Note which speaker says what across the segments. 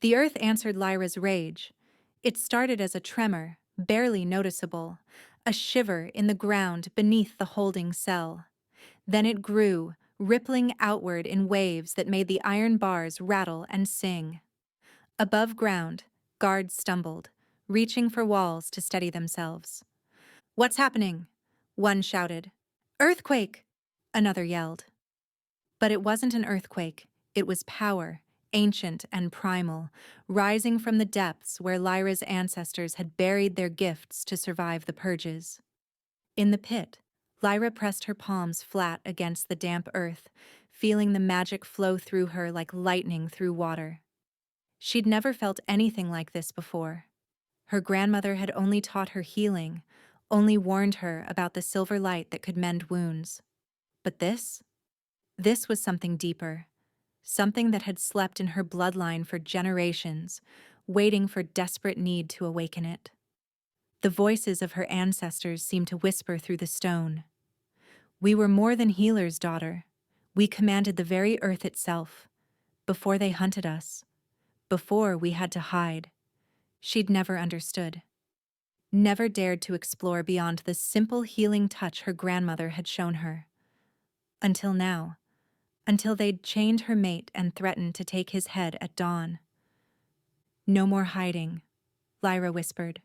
Speaker 1: The earth answered Lyra's rage. It started as a tremor, barely noticeable, a shiver in the ground beneath the holding cell. Then it grew, rippling outward in waves that made the iron bars rattle and sing. Above ground, guards stumbled, reaching for walls to steady themselves. "What's happening?" one shouted. "Earthquake!" another yelled. But it wasn't an earthquake, it was power, ancient and primal, rising from the depths where Lyra's ancestors had buried their gifts to survive the purges. In the pit, Lyra pressed her palms flat against the damp earth, feeling the magic flow through her like lightning through water. She'd never felt anything like this before. Her grandmother had only taught her healing, only warned her about the silver light that could mend wounds. But this was something deeper, something that had slept in her bloodline for generations, waiting for desperate need to awaken it. The voices of her ancestors seemed to whisper through the stone. "We were more than healers, daughter. We commanded the very earth itself, before they hunted us, before we had to hide." She'd never understood. Never dared to explore beyond the simple healing touch her grandmother had shown her. Until now. Until they'd chained her mate and threatened to take his head at dawn. "No more hiding," Lyra whispered.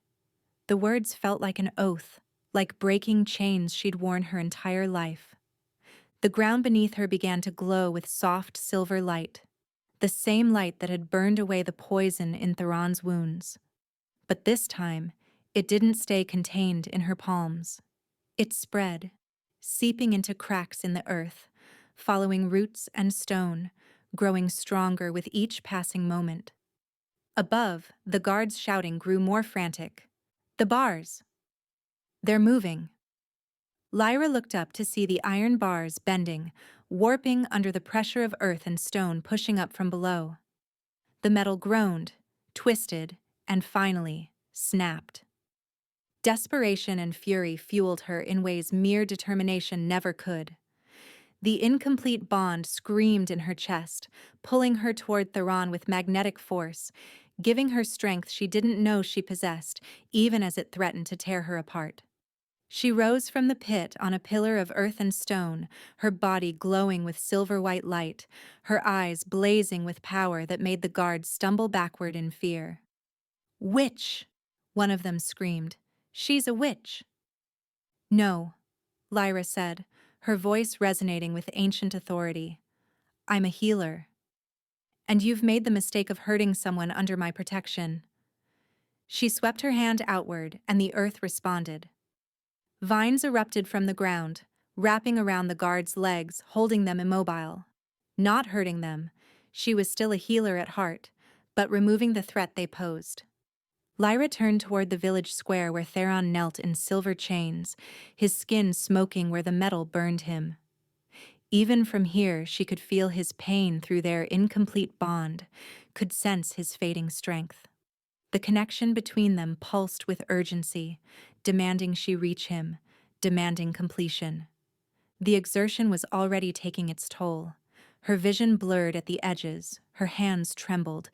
Speaker 1: The words felt like an oath, like breaking chains she'd worn her entire life. The ground beneath her began to glow with soft silver light, the same light that had burned away the poison in Theron's wounds. But this time, it didn't stay contained in her palms. It spread, seeping into cracks in the earth, following roots and stone, growing stronger with each passing moment. Above, the guards' shouting grew more frantic. "The bars! They're moving!" Lyra looked up to see the iron bars bending, warping under the pressure of earth and stone pushing up from below. The metal groaned, twisted, and finally snapped. Desperation and fury fueled her in ways mere determination never could. The incomplete bond screamed in her chest, pulling her toward Theron with magnetic force, giving her strength she didn't know she possessed, even as it threatened to tear her apart. She rose from the pit on a pillar of earth and stone, her body glowing with silver-white light, her eyes blazing with power that made the guards stumble backward in fear. "Witch!" one of them screamed. "She's a witch!" "No," Lyra said, her voice resonating with ancient authority. "I'm a healer. And you've made the mistake of hurting someone under my protection." She swept her hand outward, and the earth responded. Vines erupted from the ground, wrapping around the guards' legs, holding them immobile. Not hurting them. She was still a healer at heart, but removing the threat they posed. Lyra turned toward the village square where Theron knelt in silver chains, his skin smoking where the metal burned him. Even from here, she could feel his pain through their incomplete bond, could sense his fading strength. The connection between them pulsed with urgency, demanding she reach him, demanding completion. The exertion was already taking its toll. Her vision blurred at the edges, her hands trembled,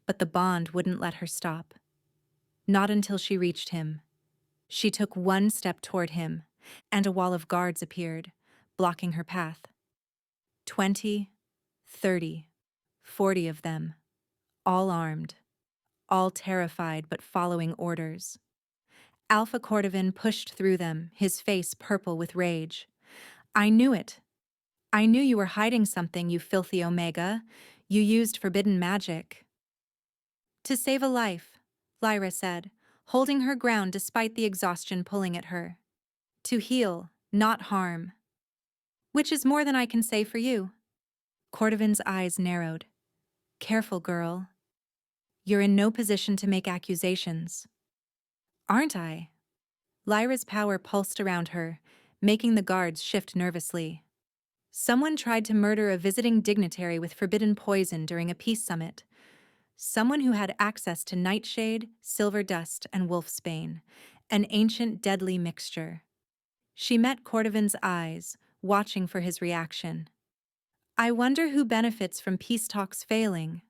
Speaker 1: but the bond wouldn't let her stop. Not until she reached him. She took one step toward him, and a wall of guards appeared, blocking her path. 20, 30, 40 of them, all armed, all terrified but following orders. Alpha Cordovan pushed through them, his face purple with rage. "I knew it. I knew you were hiding something, you filthy Omega. You used forbidden magic." "To save a life," Lyra said, holding her ground despite the exhaustion pulling at her. "To heal, not harm. Which is more than I can say for you." Cordovan's eyes narrowed. "Careful, girl. You're in no position to make accusations." "Aren't I?" Lyra's power pulsed around her, making the guards shift nervously. Someone tried to murder a visiting dignitary with forbidden poison during a peace summit. Someone who had access to nightshade, silver dust, and wolfsbane, an ancient deadly mixture. She met Cordovan's eyes, watching for his reaction. "I wonder who benefits from peace talks failing."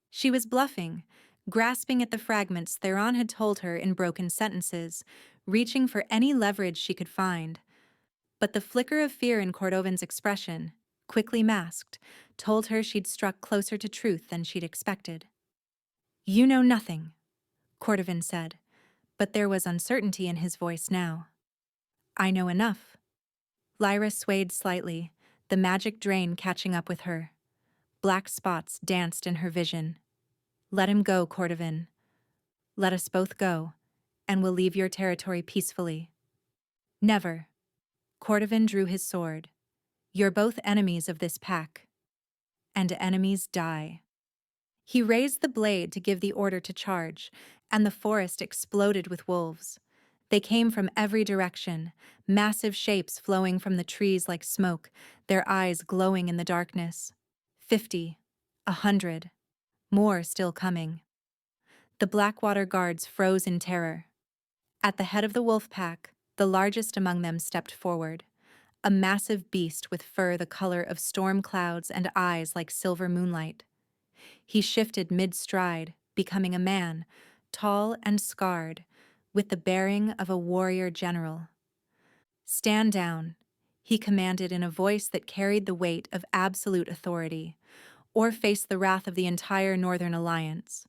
Speaker 1: She was bluffing, grasping at the fragments Theron had told her in broken sentences, reaching for any leverage she could find. But the flicker of fear in Cordovin's expression, quickly masked, told her she'd struck closer to truth than she'd expected. "You know nothing," Cordovin said, but there was uncertainty in his voice now. "I know enough." Lyra swayed slightly, the magic drain catching up with her. Black spots danced in her vision. "Let him go, Cordovin. Let us both go, and we'll leave your territory peacefully." "Never." Cordovin drew his sword. "You're both enemies of this pack. And enemies die." He raised the blade to give the order to charge, and the forest exploded with wolves. They came from every direction, massive shapes flowing from the trees like smoke, their eyes glowing in the darkness. 50, 100, more still coming. The Blackwater guards froze in terror. At the head of the wolf pack, the largest among them stepped forward, a massive beast with fur the color of storm clouds and eyes like silver moonlight. He shifted mid-stride, becoming a man, tall and scarred, with the bearing of a warrior general. "Stand down," he commanded in a voice that carried the weight of absolute authority, "or face the wrath of the entire Northern Alliance."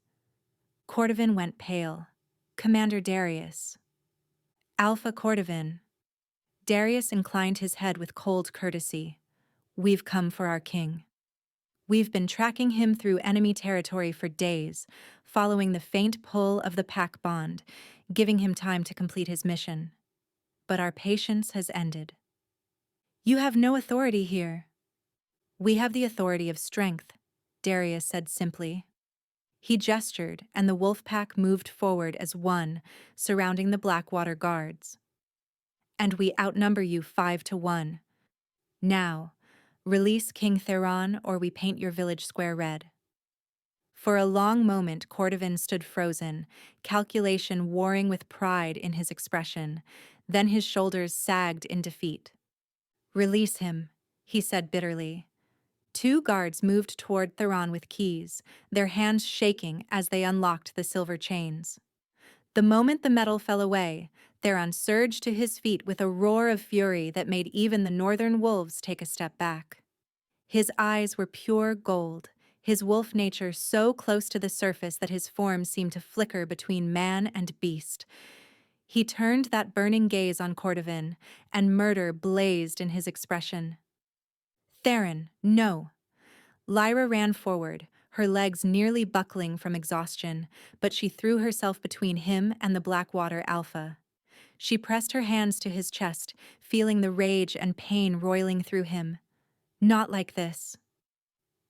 Speaker 1: Cordovin went pale. "Commander Darius." "Alpha Cordovin." Darius inclined his head with cold courtesy. "We've come for our king. We've been tracking him through enemy territory for days, following the faint pull of the pack bond, giving him time to complete his mission. But our patience has ended." "You have no authority here." "We have the authority of strength," Darius said simply. He gestured, and the wolf pack moved forward as one, surrounding the Blackwater guards. "And we outnumber you 5-1. Now, release King Theron or we paint your village square red." For a long moment Cordovin stood frozen, calculation warring with pride in his expression. Then his shoulders sagged in defeat. "Release him," he said bitterly. Two guards moved toward Theron with keys, their hands shaking as they unlocked the silver chains. The moment the metal fell away, Theron surged to his feet with a roar of fury that made even the northern wolves take a step back. His eyes were pure gold, his wolf nature so close to the surface that his form seemed to flicker between man and beast. He turned that burning gaze on Cordovin, and murder blazed in his expression. "Theron, no." Lyra ran forward, her legs nearly buckling from exhaustion, but she threw herself between him and the Blackwater Alpha. She pressed her hands to his chest, feeling the rage and pain roiling through him. "Not like this.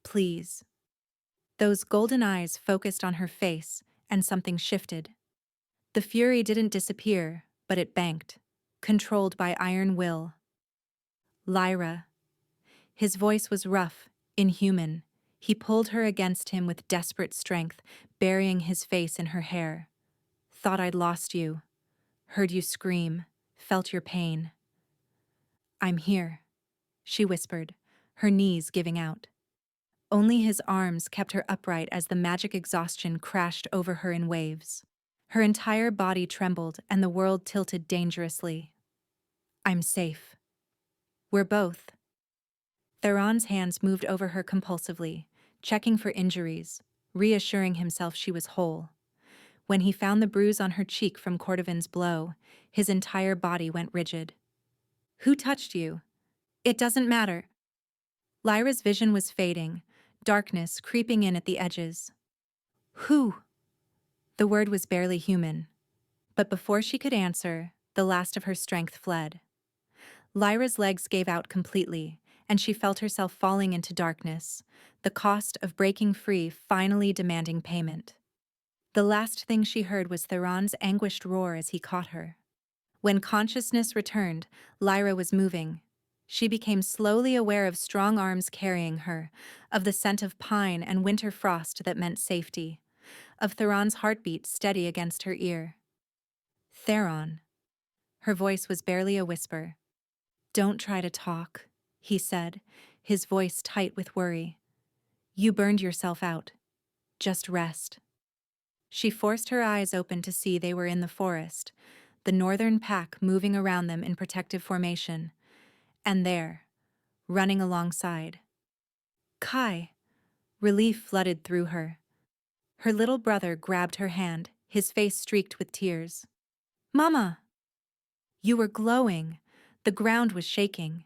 Speaker 1: Please." Those golden eyes focused on her face, and something shifted. The fury didn't disappear, but it banked, controlled by iron will. "Lyra." His voice was rough, inhuman. He pulled her against him with desperate strength, burying his face in her hair. "Thought I'd lost you. Heard you scream, felt your pain." "I'm here," she whispered, her knees giving out. Only his arms kept her upright as the magic exhaustion crashed over her in waves. Her entire body trembled and the world tilted dangerously. "I'm safe. We're both." Theron's hands moved over her compulsively, checking for injuries, reassuring himself she was whole. When he found the bruise on her cheek from Cordovin's blow, his entire body went rigid. "Who touched you?" "It doesn't matter." Lyra's vision was fading, darkness creeping in at the edges. "Who?" The word was barely human. But before she could answer, the last of her strength fled. Lyra's legs gave out completely, and she felt herself falling into darkness, the cost of breaking free finally demanding payment. The last thing she heard was Theron's anguished roar as he caught her. When consciousness returned, Lyra was moving. She became slowly aware of strong arms carrying her, of the scent of pine and winter frost that meant safety, of Theron's heartbeat steady against her ear. "Theron." Her voice was barely a whisper. "Don't try to talk," he said, his voice tight with worry. "You burned yourself out. Just rest. She forced her eyes open to see they were in the forest, the northern pack moving around them in protective formation. And there, running alongside. Kai. Relief flooded through her. Her little brother grabbed her hand, his face streaked with tears. Mama! You were glowing. The ground was shaking.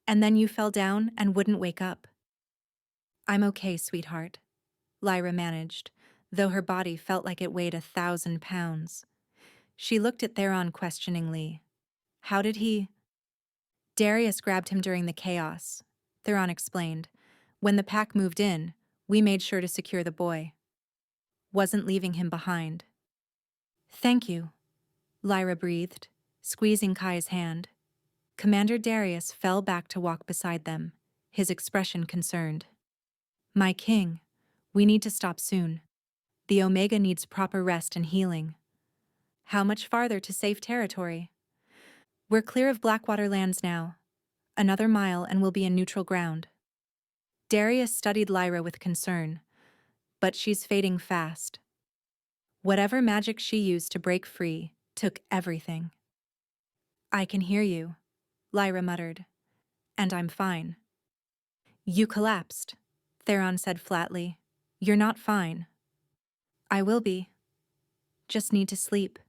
Speaker 1: And then you fell down and wouldn't wake up. I'm okay, sweetheart, Lyra managed, though her body felt like it weighed 1,000 pounds. She looked at Theron questioningly. How did he? Darius grabbed him during the chaos, Theron explained. When the pack moved in, we made sure to secure the boy. Wasn't leaving him behind. Thank you, Lyra breathed, squeezing Kai's hand. Commander Darius fell back to walk beside them, his expression concerned. My king, we need to stop soon. The Omega needs proper rest and healing. How much farther to safe territory? We're clear of Blackwater lands now. Another mile and we'll be in neutral ground. Darius studied Lyra with concern. But she's fading fast. Whatever magic she used to break free took everything. I can hear you, Lyra muttered. And I'm fine. You collapsed, Theron said flatly. You're not fine. I will be. Just need to sleep.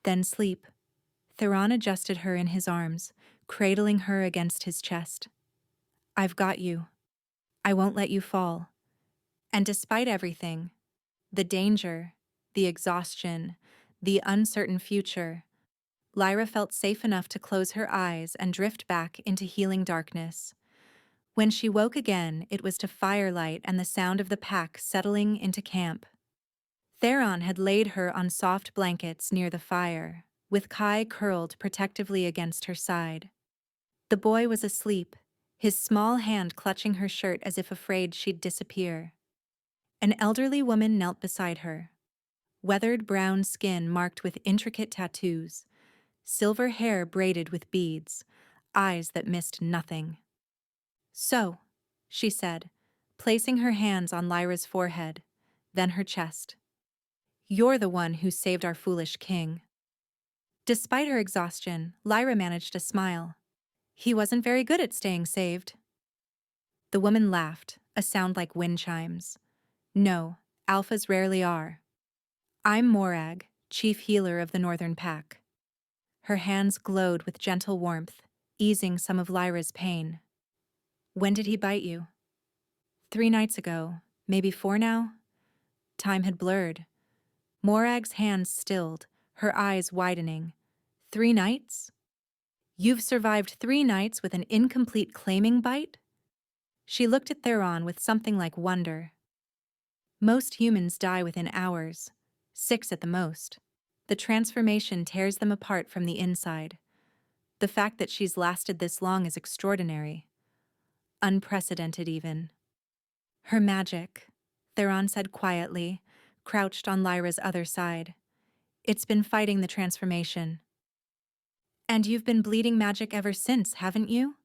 Speaker 1: Then sleep. Theron adjusted her in his arms, cradling her against his chest. I've got you. I won't let you fall. And despite everything, the danger, the exhaustion, the uncertain future, Lyra felt safe enough to close her eyes and drift back into healing darkness. When she woke again, it was to firelight and the sound of the pack settling into camp. Theron had laid her on soft blankets near the fire, with Kai curled protectively against her side. The boy was asleep, his small hand clutching her shirt as if afraid she'd disappear. An elderly woman knelt beside her. Weathered brown skin marked with intricate tattoos, silver hair braided with beads, eyes that missed nothing. So, she said, placing her hands on Lyra's forehead, then her chest. You're the one who saved our foolish king. Despite her exhaustion, Lyra managed to smile. He wasn't very good at staying saved. The woman laughed, a sound like wind chimes. No, alphas rarely are. I'm Morag, chief healer of the Northern Pack. Her hands glowed with gentle warmth, easing some of Lyra's pain. When did he bite you? 3 nights ago, maybe 4 now? Time had blurred. Morag's hands stilled, her eyes widening. 3 nights? You've survived 3 nights with an incomplete claiming bite? She looked at Theron with something like wonder. Most humans die within hours, 6 at the most. The transformation tears them apart from the inside. The fact that she's lasted this long is extraordinary. Unprecedented even. Her magic, Theron said quietly, crouched on Lyra's other side. It's been fighting the transformation. And you've been bleeding magic ever since, haven't you?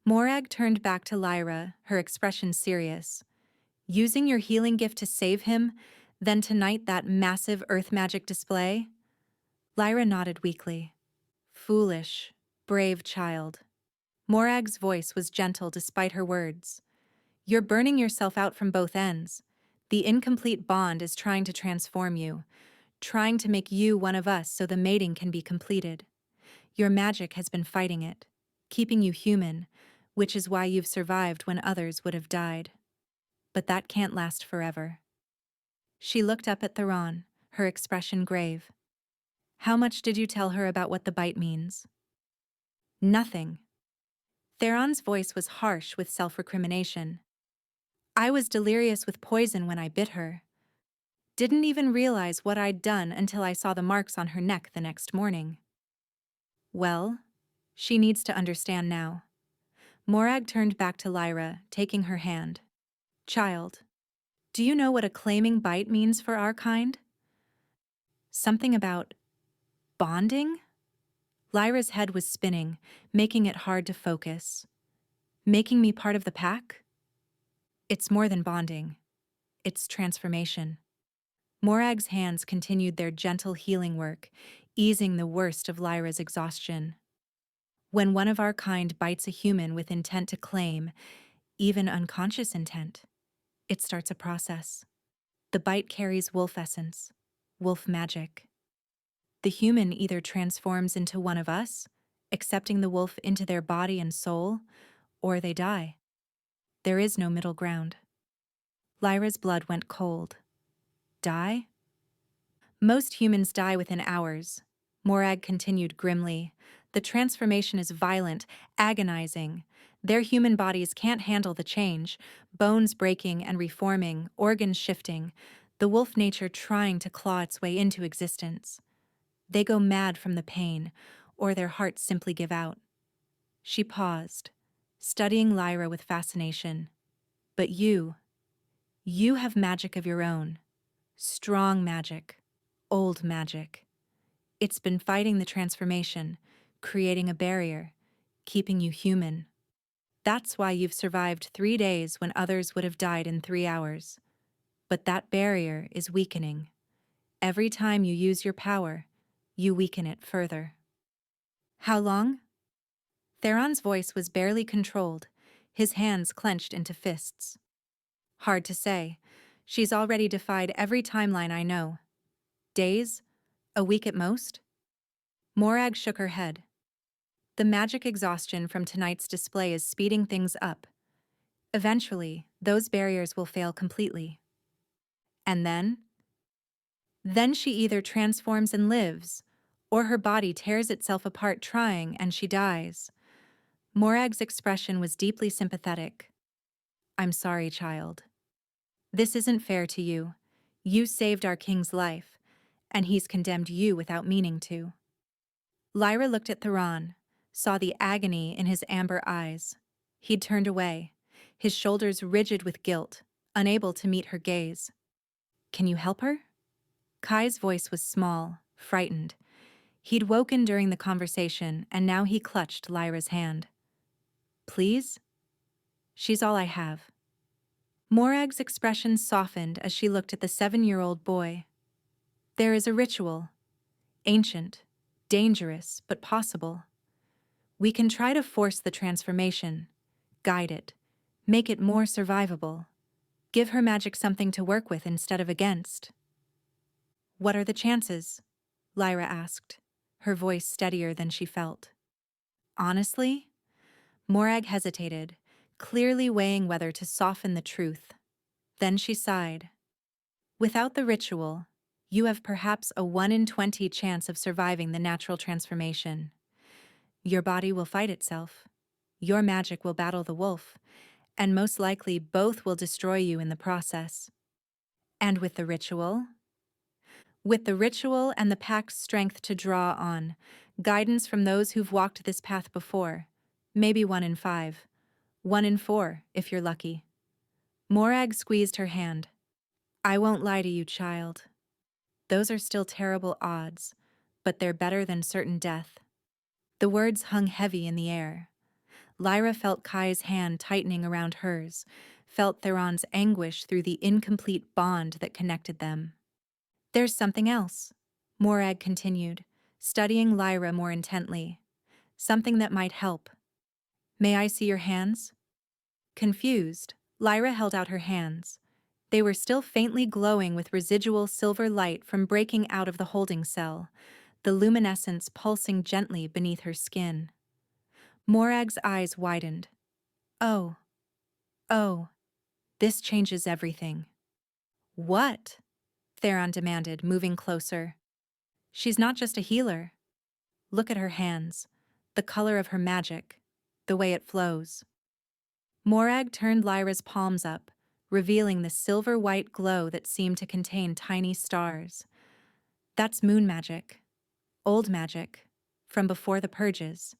Speaker 1: Morag turned back to Lyra, her expression serious. Using your healing gift to save him, then tonight that massive earth magic display? Lyra nodded weakly. Foolish, brave child. Morag's voice was gentle despite her words. You're burning yourself out from both ends. The incomplete bond is trying to transform you, trying to make you one of us so the mating can be completed. Your magic has been fighting it, keeping you human, which is why you've survived when others would have died. But that can't last forever. She looked up at Theron, her expression grave. How much did you tell her about what the bite means? Nothing. Theron's voice was harsh with self-recrimination. I was delirious with poison when I bit her. Didn't even realize what I'd done until I saw the marks on her neck the next morning. Well, she needs to understand now. Morag turned back to Lyra, taking her hand. Child, do you know what a claiming bite means for our kind? Something about bonding? Lyra's head was spinning, making it hard to focus. Making me part of the pack? It's more than bonding. Its transformation. Morag's hands continued their gentle healing work, easing the worst of Lyra's exhaustion. When one of our kind bites a human with intent to claim, even unconscious intent, it starts a process. The bite carries wolf essence, wolf magic. The human either transforms into one of us, accepting the wolf into their body and soul, or they die. There is no middle ground. Lyra's blood went cold. Die? Most humans die within hours. Morag continued grimly. The transformation is violent, agonizing. Their human bodies can't handle the change, bones breaking and reforming, organs shifting, the wolf nature trying to claw its way into existence. They go mad from the pain, or their hearts simply give out. She paused, studying Lyra with fascination. But you have magic of your own. Strong magic. Old magic. It's been fighting the transformation, creating a barrier, keeping you human. That's why you've survived 3 days when others would have died in 3 hours. But that barrier is weakening. Every time you use your power, you weaken it further. How long? Theron's voice was barely controlled, his hands clenched into fists. Hard to say. She's already defied every timeline I know. Days? A week at most? Morag shook her head. The magic exhaustion from tonight's display is speeding things up. Eventually, those barriers will fail completely. And then? Then she either transforms and lives, or her body tears itself apart trying and she dies. Morag's expression was deeply sympathetic. I'm sorry, child. This isn't fair to you. You saved our king's life, and he's condemned you without meaning to. Lyra looked at Theron, saw the agony in his amber eyes. He'd turned away, his shoulders rigid with guilt, unable to meet her gaze. Can you help her? Kai's voice was small, frightened. He'd woken during the conversation, and now he clutched Lyra's hand. Please? She's all I have. Morag's expression softened as she looked at the 7-year-old boy. There is a ritual. Ancient, dangerous, but possible. We can try to force the transformation, guide it, make it more survivable. Give her magic something to work with instead of against. What are the chances? Lyra asked, her voice steadier than she felt. Honestly? Morag hesitated, clearly weighing whether to soften the truth. Then she sighed. Without the ritual, you have perhaps a 1 in 20 chance of surviving the natural transformation. Your body will fight itself. Your magic will battle the wolf, and most likely both will destroy you in the process. And with the ritual? With the ritual and the pack's strength to draw on, guidance from those who've walked this path before, maybe 1 in 5, 1 in 4 if you're lucky. Morag squeezed her hand. I won't lie to you, child. Those are still terrible odds, but they're better than certain death. The words hung heavy in the air. Lyra felt Kai's hand tightening around hers, felt Theron's anguish through the incomplete bond that connected them. There's something else, Morag continued, studying Lyra more intently. Something that might help. May I see your hands? Confused, Lyra held out her hands. They were still faintly glowing with residual silver light from breaking out of the holding cell, the luminescence pulsing gently beneath her skin. Morag's eyes widened. Oh, this changes everything. What? Theron demanded, moving closer. She's not just a healer. Look at her hands, the color of her magic, the way it flows. Morag turned Lyra's palms up, revealing the silver-white glow that seemed to contain tiny stars. That's moon magic, old magic, from before the purges,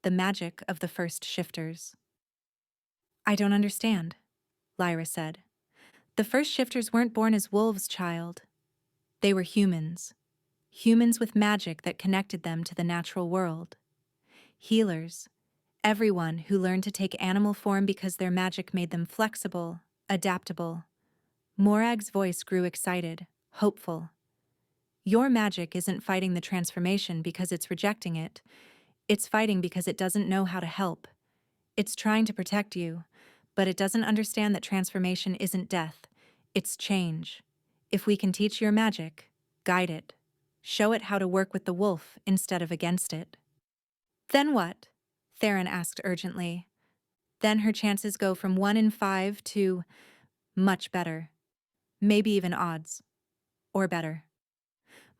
Speaker 1: the magic of the first shifters. I don't understand, Lyra said. The first shifters weren't born as wolves, child. They were humans. Humans with magic that connected them to the natural world. Healers. Everyone who learned to take animal form because their magic made them flexible, adaptable. Morag's voice grew excited, hopeful. Your magic isn't fighting the transformation because it's rejecting it. It's fighting because it doesn't know how to help. It's trying to protect you, but it doesn't understand that transformation isn't death. It's change. If we can teach your magic, guide it. Show it how to work with the wolf instead of against it. Then what? Theron asked urgently. Then her chances go from 1 in 5 to much better. Maybe even odds. Or better.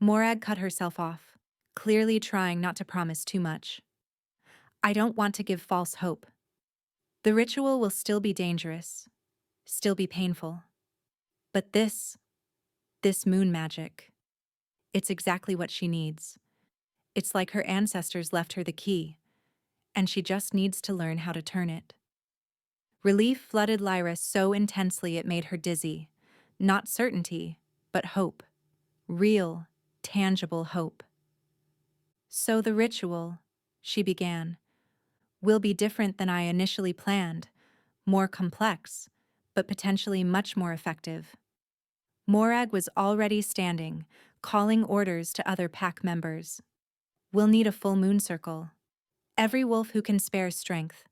Speaker 1: Morag cut herself off, clearly trying not to promise too much. I don't want to give false hope. The ritual will still be dangerous, still be painful. But this moon magic, it's exactly what she needs. It's like her ancestors left her the key, and she just needs to learn how to turn it. Relief flooded Lyra so intensely it made her dizzy. Not certainty, but hope. Real, tangible hope. So the ritual, she began, will be different than I initially planned, more complex, but potentially much more effective. Morag was already standing, calling orders to other pack members. We'll need a full moon circle. Every wolf who can spare strength.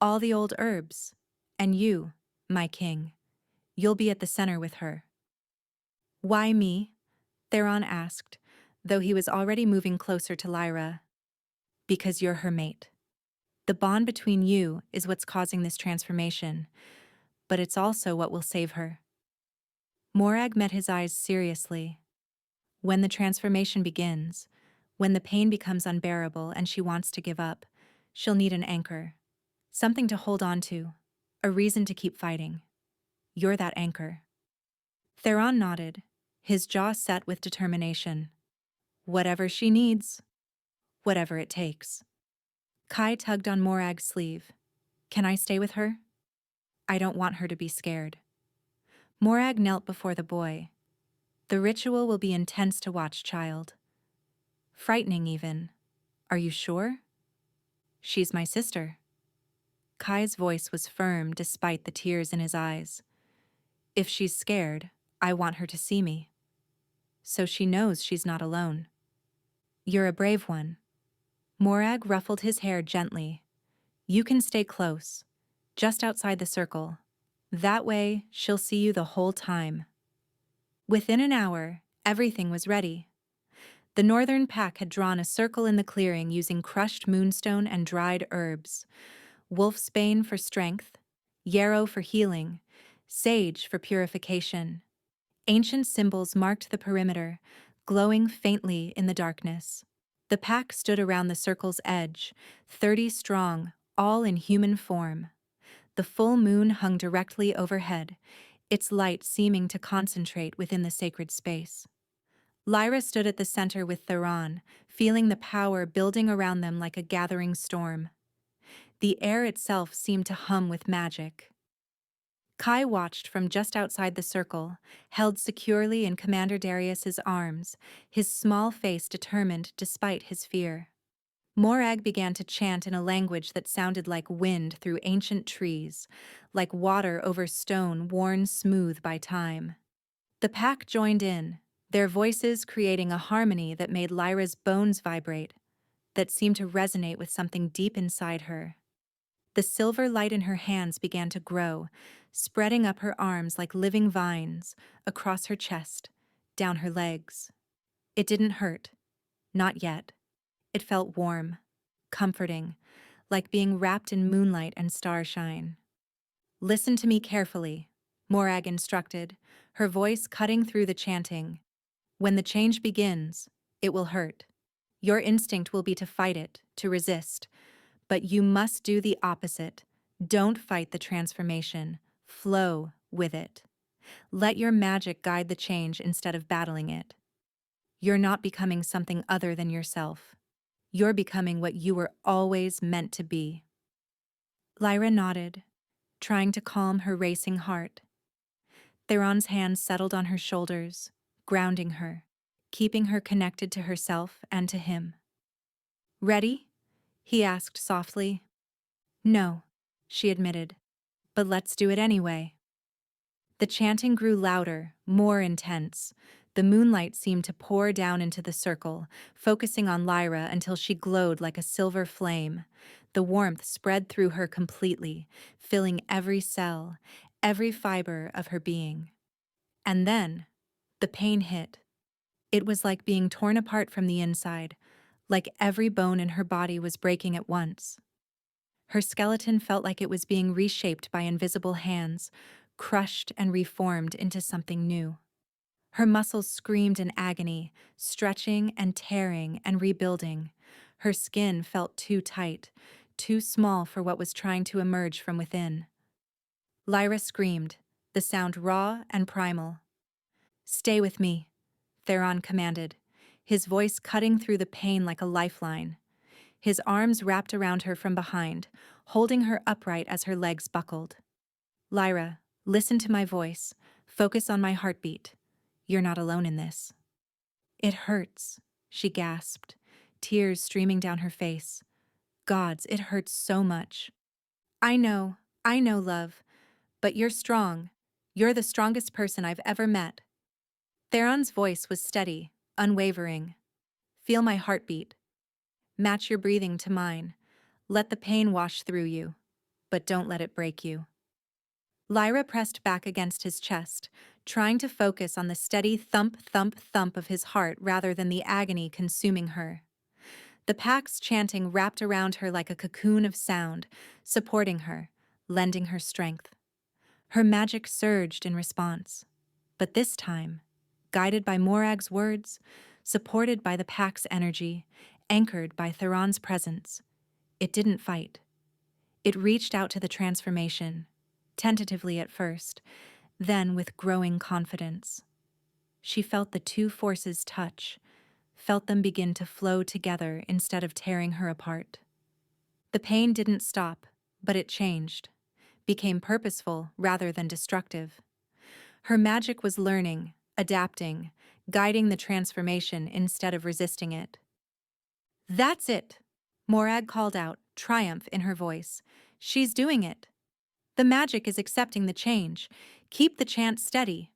Speaker 1: All the old herbs. And you, my king. You'll be at the center with her. Why me? Theron asked, though he was already moving closer to Lyra. Because you're her mate. The bond between you is what's causing this transformation, but it's also what will save her. Morag met his eyes seriously. When the transformation begins, when the pain becomes unbearable and she wants to give up, she'll need an anchor. Something to hold on to. A reason to keep fighting. You're that anchor. Theron nodded, his jaw set with determination. Whatever she needs. Whatever it takes. Kai tugged on Morag's sleeve. Can I stay with her? I don't want her to be scared. Morag knelt before the boy. The ritual will be intense to watch, child. Frightening even. Are you sure? She's my sister. Kai's voice was firm despite the tears in his eyes. If she's scared, I want her to see me. So she knows she's not alone. You're a brave one. Morag ruffled his hair gently. You can stay close, just outside the circle. That way, she'll see you the whole time. Within an hour, everything was ready. The northern pack had drawn a circle in the clearing using crushed moonstone and dried herbs. Wolfsbane for strength, yarrow for healing, sage for purification. Ancient symbols marked the perimeter, glowing faintly in the darkness. The pack stood around the circle's edge, 30 strong, all in human form. The full moon hung directly overhead, its light seeming to concentrate within the sacred space. Lyra stood at the center with Theron, feeling the power building around them like a gathering storm. The air itself seemed to hum with magic. Kai watched from just outside the circle, held securely in Commander Darius's arms, his small face determined despite his fear. Morag began to chant in a language that sounded like wind through ancient trees, like water over stone worn smooth by time. The pack joined in, their voices creating a harmony that made Lyra's bones vibrate, that seemed to resonate with something deep inside her. The silver light in her hands began to grow, spreading up her arms like living vines, across her chest, down her legs. It didn't hurt. Not yet. It felt warm, comforting, like being wrapped in moonlight and starshine. Listen to me carefully, Morag instructed, her voice cutting through the chanting. When the change begins, it will hurt. Your instinct will be to fight it, to resist. But you must do the opposite. Don't fight the transformation. Flow with it. Let your magic guide the change instead of battling it. You're not becoming something other than yourself. You're becoming what you were always meant to be. Lyra nodded, trying to calm her racing heart. Theron's hands settled on her shoulders, grounding her, keeping her connected to herself and to him. Ready? He asked softly. No, she admitted, but let's do it anyway. The chanting grew louder, more intense. The moonlight seemed to pour down into the circle, focusing on Lyra until she glowed like a silver flame. The warmth spread through her completely, filling every cell, every fiber of her being. And then, the pain hit. It was like being torn apart from the inside, like every bone in her body was breaking at once. Her skeleton felt like it was being reshaped by invisible hands, crushed and reformed into something new. Her muscles screamed in agony, stretching and tearing and rebuilding. Her skin felt too tight, too small for what was trying to emerge from within. Lyra screamed, the sound raw and primal. "Stay with me," Theron commanded, his voice cutting through the pain like a lifeline. His arms wrapped around her from behind, holding her upright as her legs buckled. "Lyra, listen to my voice. Focus on my heartbeat. You're not alone in this." "It hurts," she gasped, tears streaming down her face. "Gods, it hurts so much." I know, love, but you're strong. You're the strongest person I've ever met." Theron's voice was steady, unwavering. "Feel my heartbeat. Match your breathing to mine. Let the pain wash through you, but don't let it break you." Lyra pressed back against his chest, trying to focus on the steady thump, thump, thump of his heart rather than the agony consuming her. The pack's chanting wrapped around her like a cocoon of sound, supporting her, lending her strength. Her magic surged in response. But this time, guided by Morag's words, supported by the pack's energy, anchored by Theron's presence, it didn't fight. It reached out to the transformation, tentatively at first, then with growing confidence. She felt the two forces touch, felt them begin to flow together instead of tearing her apart. The pain didn't stop, but it changed, became purposeful rather than destructive. Her magic was learning, adapting, guiding the transformation instead of resisting it. "That's it," Morag called out, triumph in her voice. "She's doing it. The magic is accepting the change. Keep the chant steady."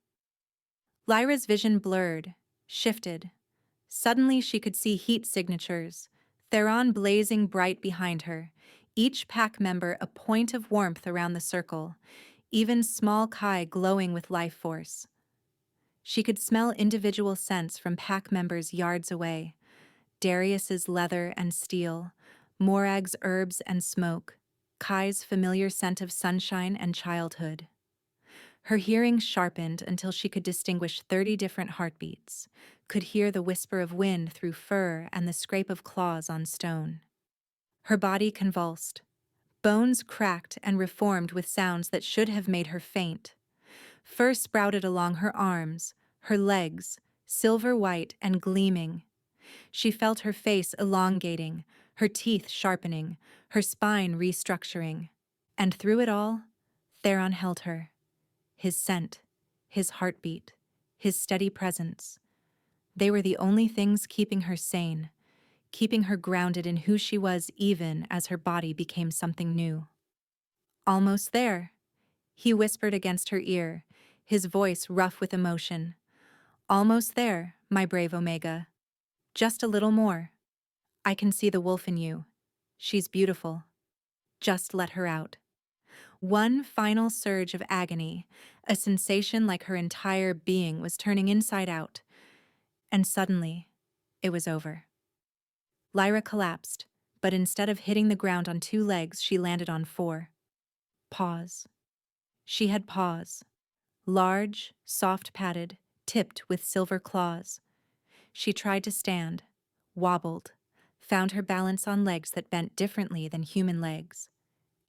Speaker 1: Lyra's vision blurred, shifted. Suddenly she could see heat signatures, Theron blazing bright behind her, each pack member a point of warmth around the circle, even small Kai glowing with life force. She could smell individual scents from pack members yards away, Darius's leather and steel, Morag's herbs and smoke, Kai's familiar scent of sunshine and childhood. Her hearing sharpened until she could distinguish 30 different heartbeats, could hear the whisper of wind through fur and the scrape of claws on stone. Her body convulsed. Bones cracked and reformed with sounds that should have made her faint. Fur sprouted along her arms, her legs, silver white and gleaming. She felt her face elongating, her teeth sharpening, her spine restructuring. And through it all, Theron held her. His scent, his heartbeat, his steady presence. They were the only things keeping her sane, keeping her grounded in who she was even as her body became something new. "Almost there," he whispered against her ear, his voice rough with emotion. "Almost there, my brave Omega. Just a little more. I can see the wolf in you. She's beautiful. Just let her out." One final surge of agony, a sensation like her entire being was turning inside out, and suddenly, it was over. Lyra collapsed, but instead of hitting the ground on 2 legs, she landed on 4. Paws. She had paws. Large, soft-padded, tipped with silver claws. She tried to stand, wobbled, found her balance on legs that bent differently than human legs.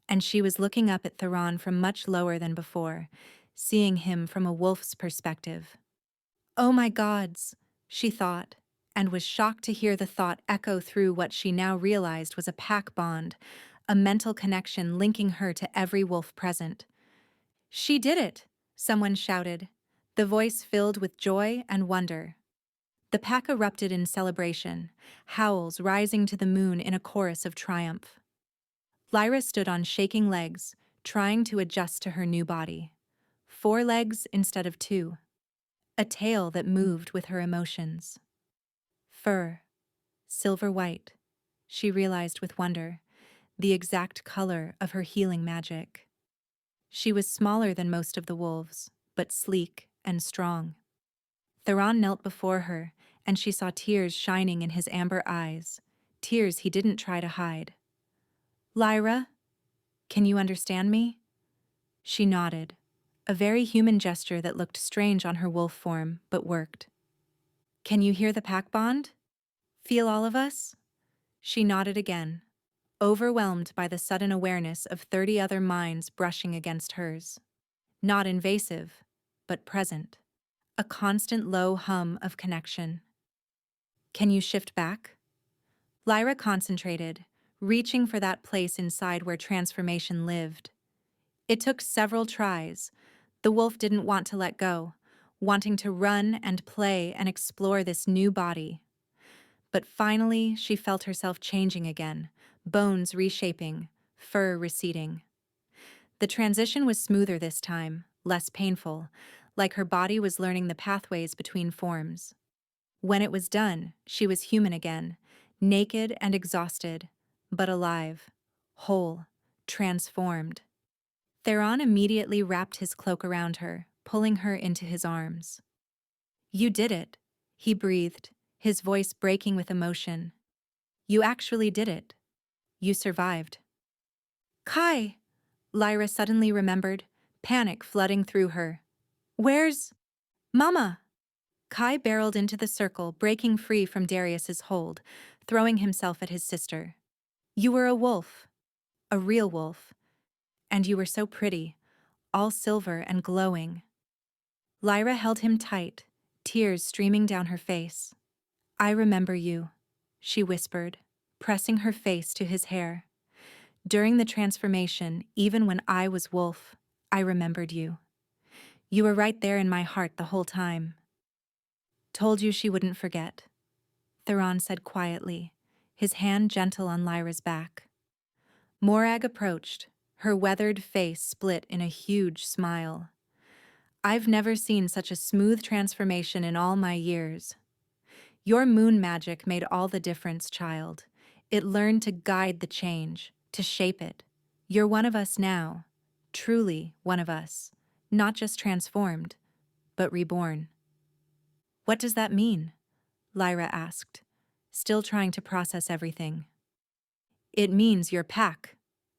Speaker 1: And she was looking up at Theron from much lower than before, seeing him from a wolf's perspective. "Oh my gods," she thought, and was shocked to hear the thought echo through what she now realized was a pack bond, a mental connection linking her to every wolf present. "She did it!" someone shouted, the voice filled with joy and wonder. The pack erupted in celebration, howls rising to the moon in a chorus of triumph. Lyra stood on shaking legs, trying to adjust to her new body. 4 legs instead of 2. A tail that moved with her emotions. Fur, silver white, she realized with wonder, the exact color of her healing magic. She was smaller than most of the wolves, but sleek and strong. Theron knelt before her, and she saw tears shining in his amber eyes, tears he didn't try to hide. "Lyra, can you understand me?" She nodded, a very human gesture that looked strange on her wolf form, but worked. "Can you hear the pack bond? Feel all of us?" She nodded again, overwhelmed by the sudden awareness of 30 other minds brushing against hers. Not invasive, but present. A constant low hum of connection. "Can you shift back?" Lyra concentrated, reaching for that place inside where transformation lived. It took several tries. The wolf didn't want to let go, wanting to run and play and explore this new body. But finally, she felt herself changing again, bones reshaping, fur receding. The transition was smoother this time, less painful, like her body was learning the pathways between forms. When it was done, she was human again, naked and exhausted, but alive, whole, transformed. Theron immediately wrapped his cloak around her, pulling her into his arms. "You did it," he breathed, his voice breaking with emotion. "You actually did it. You survived." "Kai!" Lyra suddenly remembered, panic flooding through her. "Where's Mama?" Kai barreled into the circle, breaking free from Darius's hold, throwing himself at his sister. "You were a wolf, a real wolf, and you were so pretty, all silver and glowing." Lyra held him tight, tears streaming down her face. "I remember you," she whispered, pressing her face to his hair. "During the transformation, even when I was wolf, I remembered you. You were right there in my heart the whole time." "Told you she wouldn't forget," Theron said quietly, his hand gentle on Lyra's back. Morag approached, her weathered face split in a huge smile. "I've never seen such a smooth transformation in all my years. Your moon magic made all the difference, child. It learned to guide the change, to shape it. You're one of us now, truly one of us, not just transformed, but reborn." "What does that mean?" Lyra asked, still trying to process everything. "It means your pack,"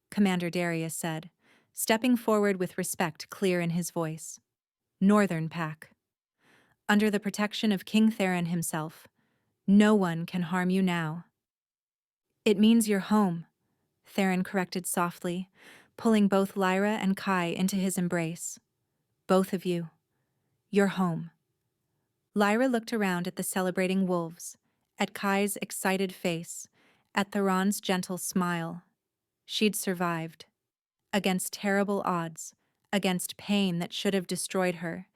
Speaker 1: Commander Darius said, stepping forward with respect clear in his voice. "Northern pack. Under the protection of King Theron himself, no one can harm you now." "It means you're home," Theron corrected softly, pulling both Lyra and Kai into his embrace. "Both of you. You're home." Lyra looked around at the celebrating wolves, at Kai's excited face, at Theron's gentle smile. She'd survived. Against terrible odds, against pain that should have destroyed her,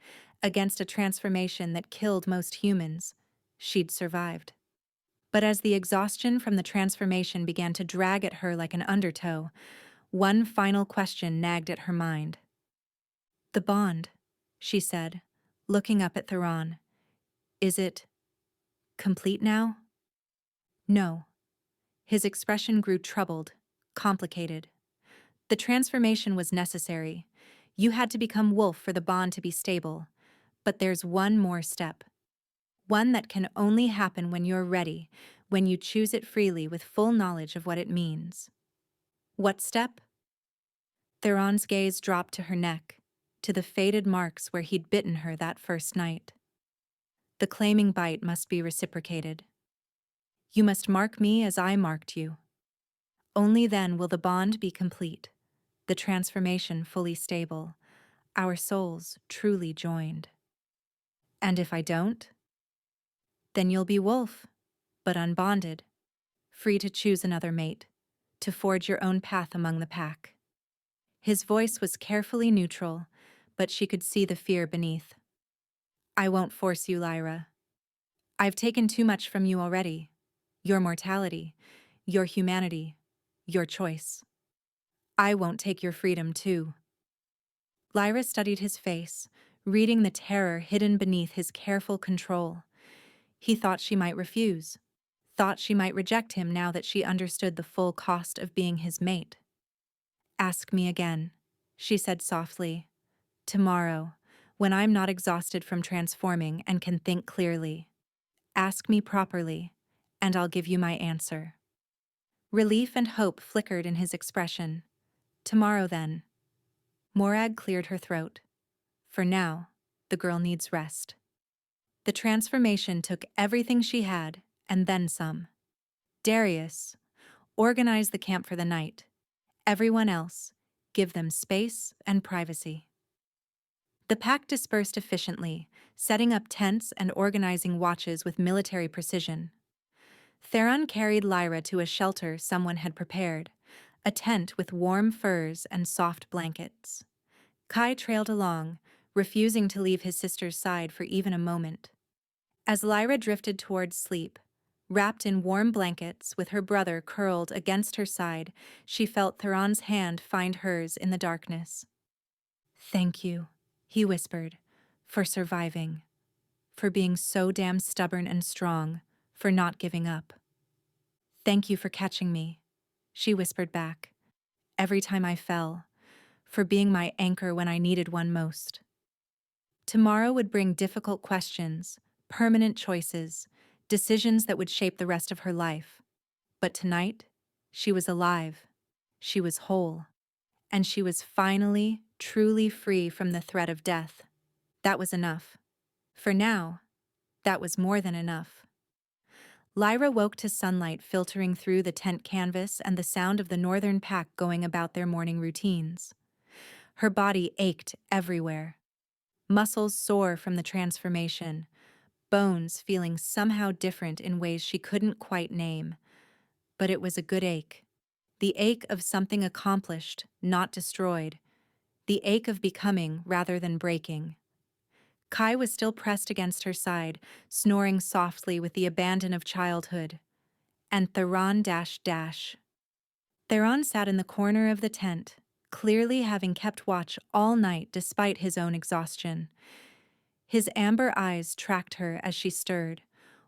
Speaker 1: against a transformation that killed most humans, she'd survived. But as the exhaustion from the transformation began to drag at her like an undertow, one final question nagged at her mind. "The bond," she said, looking up at Theron. "Is it complete now?" "No." His expression grew troubled, complicated. "The transformation was necessary. You had to become wolf for the bond to be stable. But there's one more step. One that can only happen when you're ready, when you choose it freely with full knowledge of what it means." "What step?" Theron's gaze dropped to her neck, to the faded marks where he'd bitten her that first night. "The claiming bite must be reciprocated. You must mark me as I marked you. Only then will the bond be complete, the transformation fully stable, our souls truly joined. And if I don't? Then you'll be wolf, but unbonded, free to choose another mate, to forge your own path among the pack." His voice was carefully neutral, but she could see the fear beneath. "I won't force you, Lyra. I've taken too much from you already. Your mortality, your humanity, your choice. I won't take your freedom, too." Lyra studied his face, reading the terror hidden beneath his careful control. He thought she might refuse, thought she might reject him now that she understood the full cost of being his mate. "Ask me again," she said softly. "Tomorrow, when I'm not exhausted from transforming and can think clearly. Ask me properly, and I'll give you my answer." Relief and hope flickered in his expression. "Tomorrow, then." Morag cleared her throat. For now, the girl needs rest. The transformation took everything she had, and then some. Darius, organize the camp for the night. Everyone else, give them space and privacy. The pack dispersed efficiently, setting up tents and organizing watches with military precision. Theron carried Lyra to a shelter someone had prepared, a tent with warm furs and soft blankets. Kai trailed along, refusing to leave his sister's side for even a moment. As Lyra drifted towards sleep, wrapped in warm blankets with her brother curled against her side, she felt Theron's hand find hers in the darkness. "Thank you," he whispered, "for surviving, for being so damn stubborn and strong, for not giving up." "Thank you for catching me," she whispered back, "every time I fell, for being my anchor when I needed one most." Tomorrow would bring difficult questions, permanent choices, decisions that would shape the rest of her life. But tonight, she was alive, she was whole, and she was finally, truly free from the threat of death. That was enough. For now, that was more than enough. Lyra woke to sunlight filtering through the tent canvas and the sound of the northern pack going about their morning routines. Her body ached everywhere. Muscles sore from the transformation, bones feeling somehow different in ways she couldn't quite name. But it was a good ache. The ache of something accomplished, not destroyed. The ache of becoming rather than breaking. Kai was still pressed against her side, snoring softly with the abandon of childhood. And Theron dash. Theron sat in the corner of the tent, clearly having kept watch all night despite his own exhaustion. His amber eyes tracked her as she stirred,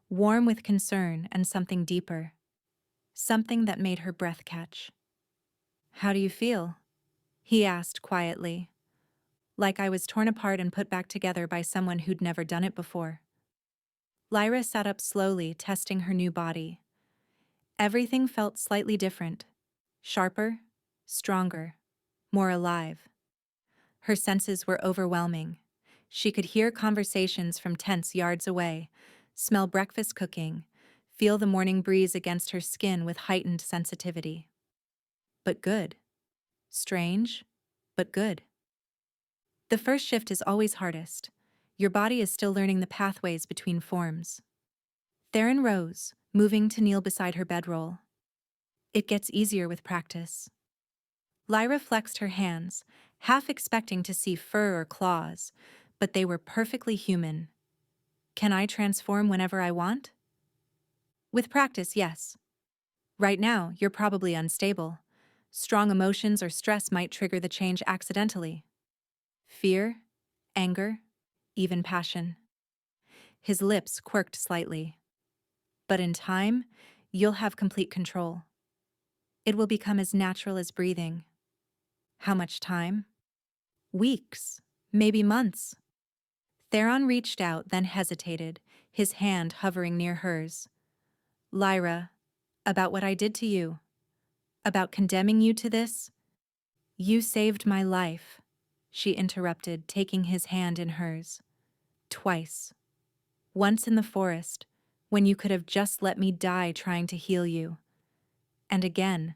Speaker 1: warm with concern and something deeper. Something that made her breath catch. "How do you feel?" he asked quietly, like I was torn apart and put back together by someone who'd never done it before. Lyra sat up slowly, testing her new body. Everything felt slightly different. Sharper, stronger, more alive. Her senses were overwhelming. She could hear conversations from tents yards away, smell breakfast cooking, feel the morning breeze against her skin with heightened sensitivity. But good. Strange, but good. The first shift is always hardest. Your body is still learning the pathways between forms. Theron rose, moving to kneel beside her bedroll. It gets easier with practice. Lyra flexed her hands, half expecting to see fur or claws, but they were perfectly human. "Can I transform whenever I want?" "With practice, yes. Right now, you're probably unstable. Strong emotions or stress might trigger the change accidentally. Fear, anger, even passion." His lips quirked slightly. "But in time, you'll have complete control. It will become as natural as breathing." "How much time?" "Weeks, maybe months." Theron reached out, then hesitated, his hand hovering near hers. "Lyra, about what I did to you, about condemning you to this." "You saved my life," she interrupted, taking his hand in hers. "Twice. Once in the forest, when you could have just let me die trying to heal you. And again,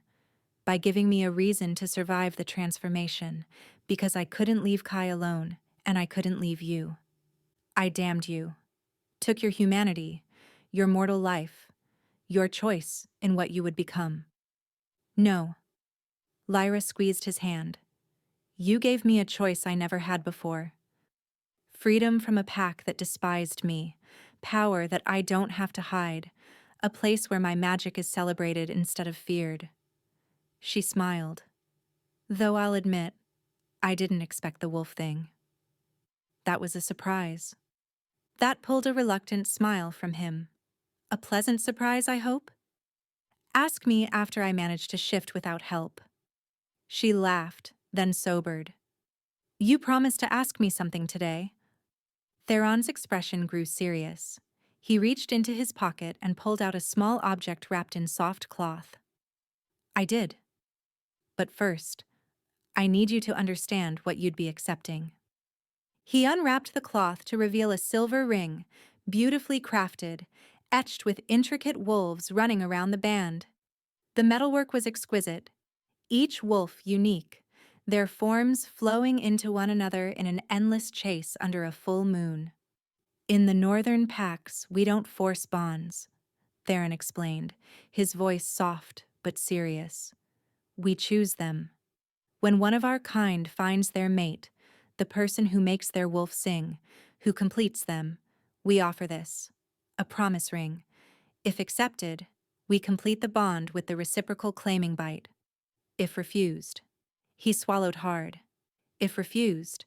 Speaker 1: by giving me a reason to survive the transformation, because I couldn't leave Kai alone, and I couldn't leave you. I damned you. Took your humanity, your mortal life, your choice in what you would become." "No." Lyra squeezed his hand. "You gave me a choice I never had before. Freedom from a pack that despised me, power that I don't have to hide, a place where my magic is celebrated instead of feared." She smiled. "Though I'll admit, I didn't expect the wolf thing. That was a surprise. That pulled a reluctant smile from him. A pleasant surprise, I hope? Ask me after I managed to shift without help. She laughed, then sobered. You promised to ask me something today. Theron's expression grew serious. He reached into his pocket and pulled out a small object wrapped in soft cloth. I did. But first, I need you to understand what you'd be accepting. He unwrapped the cloth to reveal a silver ring, beautifully crafted, etched with intricate wolves running around the band. The metalwork was exquisite, each wolf unique, their forms flowing into one another in an endless chase under a full moon. In the northern packs, we don't force bonds, Theron explained, his voice soft but serious. We choose them. When one of our kind finds their mate, the person who makes their wolf sing, who completes them, we offer this, a promise ring. If accepted, we complete the bond with the reciprocal claiming bite. If refused, he swallowed hard. If refused,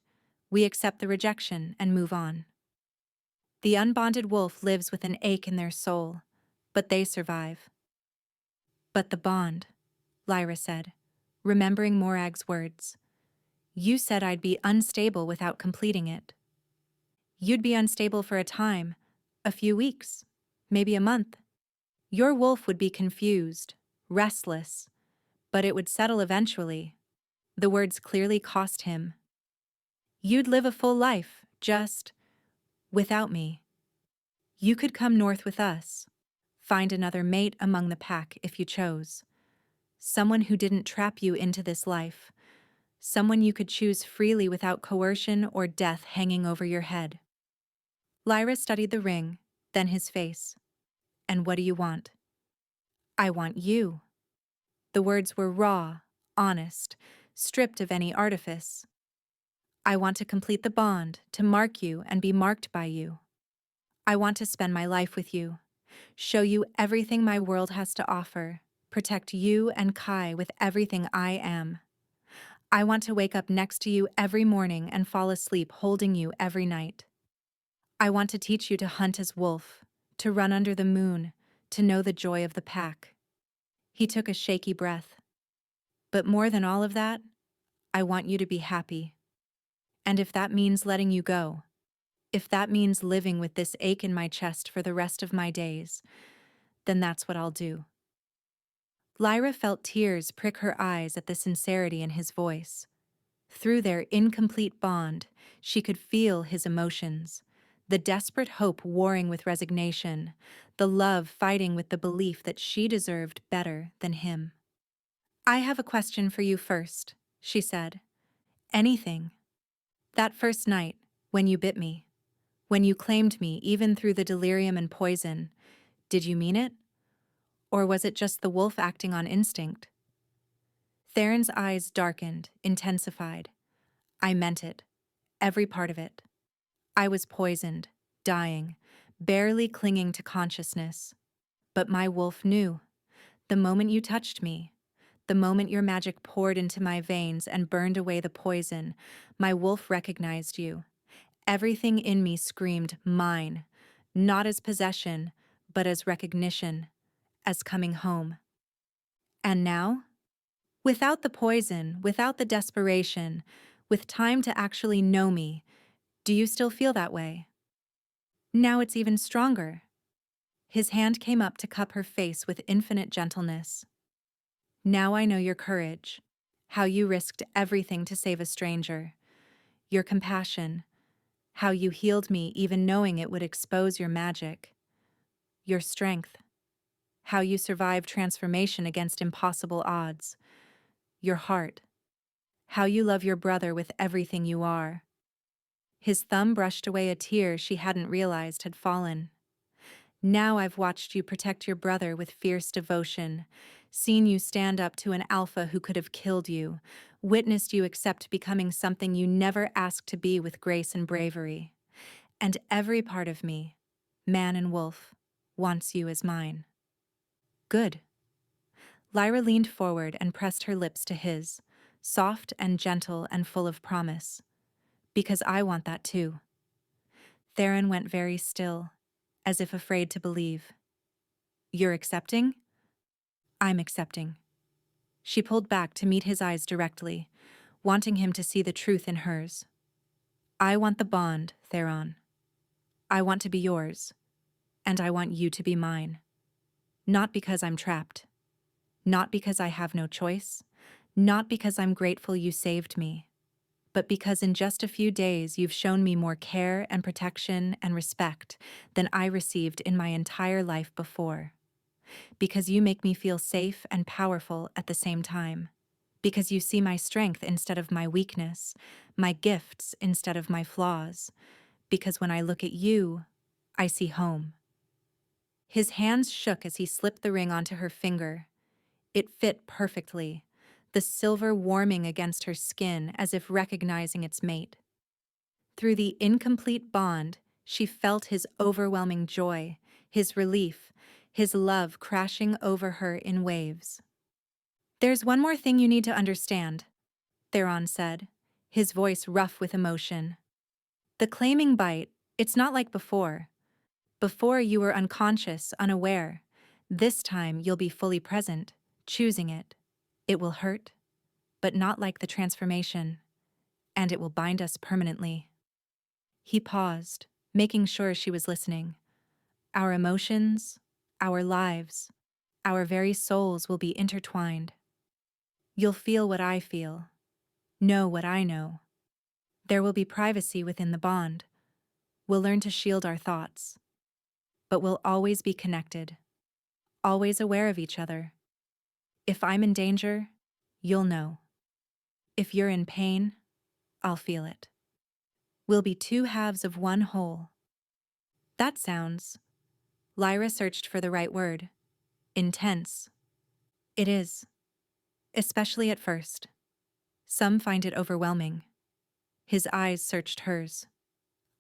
Speaker 1: we accept the rejection and move on. The unbonded wolf lives with an ache in their soul, but they survive. But the bond, Lyra said, remembering Morag's words. You said I'd be unstable without completing it. You'd be unstable for a time, a few weeks, maybe a month. Your wolf would be confused, restless, but it would settle eventually. The words clearly cost him. You'd live a full life, just without me. You could come north with us, find another mate among the pack if you chose. Someone who didn't trap you into this life. Someone you could choose freely without coercion or death hanging over your head. Lyra studied the ring, then his face. And what do you want? I want you. The words were raw, honest, stripped of any artifice. I want to complete the bond, to mark you and be marked by you. I want to spend my life with you, show you everything my world has to offer, protect you and Kai with everything I am. I want to wake up next to you every morning and fall asleep holding you every night. I want to teach you to hunt as wolf, to run under the moon, to know the joy of the pack. He took a shaky breath. But more than all of that, I want you to be happy. And if that means letting you go, if that means living with this ache in my chest for the rest of my days, then that's what I'll do. Lyra felt tears prick her eyes at the sincerity in his voice. Through their incomplete bond, she could feel his emotions, the desperate hope warring with resignation, the love fighting with the belief that she deserved better than him. I have a question for you first, she said. Anything. That first night, when you bit me, when you claimed me even through the delirium and poison, did you mean it? Or was it just the wolf acting on instinct? Theron's eyes darkened, intensified. I meant it. Every part of it. I was poisoned, dying, barely clinging to consciousness. But my wolf knew. The moment you touched me, the moment your magic poured into my veins and burned away the poison, my wolf recognized you. Everything in me screamed, mine, not as possession, but as recognition, as coming home. And now? Without the poison, without the desperation, with time to actually know me, do you still feel that way? Now it's even stronger. His hand came up to cup her face with infinite gentleness. Now I know your courage, how you risked everything to save a stranger, your compassion, how you healed me even knowing it would expose your magic, your strength, how you survived transformation against impossible odds, your heart, how you love your brother with everything you are. His thumb brushed away a tear she hadn't realized had fallen. Now I've watched you protect your brother with fierce devotion, seen you stand up to an alpha who could have killed you, witnessed you accept becoming something you never asked to be with grace and bravery. And every part of me, man and wolf, wants you as mine. Good. Lyra leaned forward and pressed her lips to his, soft and gentle and full of promise. Because I want that too. Theron went very still, as if afraid to believe. You're accepting? I'm accepting. She pulled back to meet his eyes directly, wanting him to see the truth in hers. I want the bond, Theron. I want to be yours, and I want you to be mine. Not because I'm trapped. Not because I have no choice. Not because I'm grateful you saved me. But because in just a few days you've shown me more care and protection and respect than I received in my entire life before. Because you make me feel safe and powerful at the same time. Because you see my strength instead of my weakness, my gifts instead of my flaws. Because when I look at you, I see home. His hands shook as he slipped the ring onto her finger. It fit perfectly, the silver warming against her skin as if recognizing its mate. Through the incomplete bond, she felt his overwhelming joy, his relief, his love crashing over her in waves. There's one more thing you need to understand, Theron said, his voice rough with emotion. The claiming bite, it's not like before. Before you were unconscious, unaware. This time you'll be fully present, choosing it. It will hurt, but not like the transformation, and it will bind us permanently. He paused, making sure she was listening. Our emotions, our lives, our very souls will be intertwined. You'll feel what I feel, know what I know. There will be privacy within the bond. We'll learn to shield our thoughts. But we'll always be connected, always aware of each other. If I'm in danger, you'll know. If you're in pain, I'll feel it. We'll be two halves of one whole. That sounds... Lyra searched for the right word. Intense. It is. Especially at first. Some find it overwhelming. His eyes searched hers.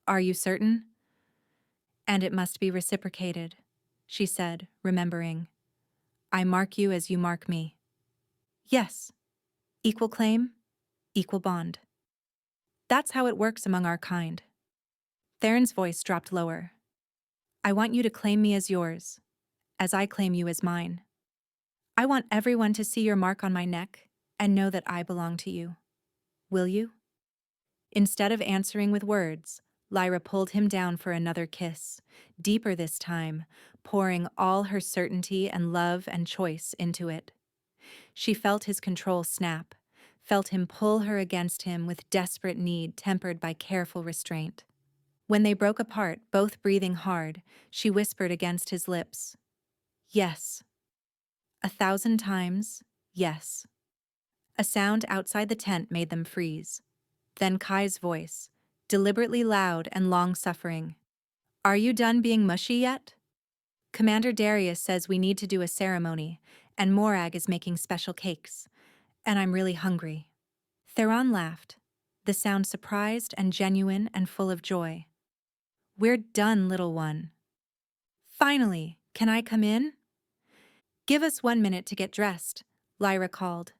Speaker 1: Are you certain? And it must be reciprocated, she said, remembering. I mark you as you mark me. Yes. Equal claim, equal bond. That's how it works among our kind. Theron's voice dropped lower. I want you to claim me as yours, as I claim you as mine. I want everyone to see your mark on my neck and know that I belong to you. Will you? Instead of answering with words, Lyra pulled him down for another kiss, deeper this time, pouring all her certainty and love and choice into it. She felt his control snap, felt him pull her against him with desperate need tempered by careful restraint. When they broke apart, both breathing hard, she whispered against his lips, yes. 1,000 times, yes. A sound outside the tent made them freeze. Then Kai's voice, deliberately loud and long-suffering. Are you done being mushy yet? Commander Darius says we need to do a ceremony, and Morag is making special cakes. And I'm really hungry. Theron laughed, the sound surprised and genuine and full of joy. We're done, little one. Finally, can I come in? Give us 1 minute to get dressed, Lyra called,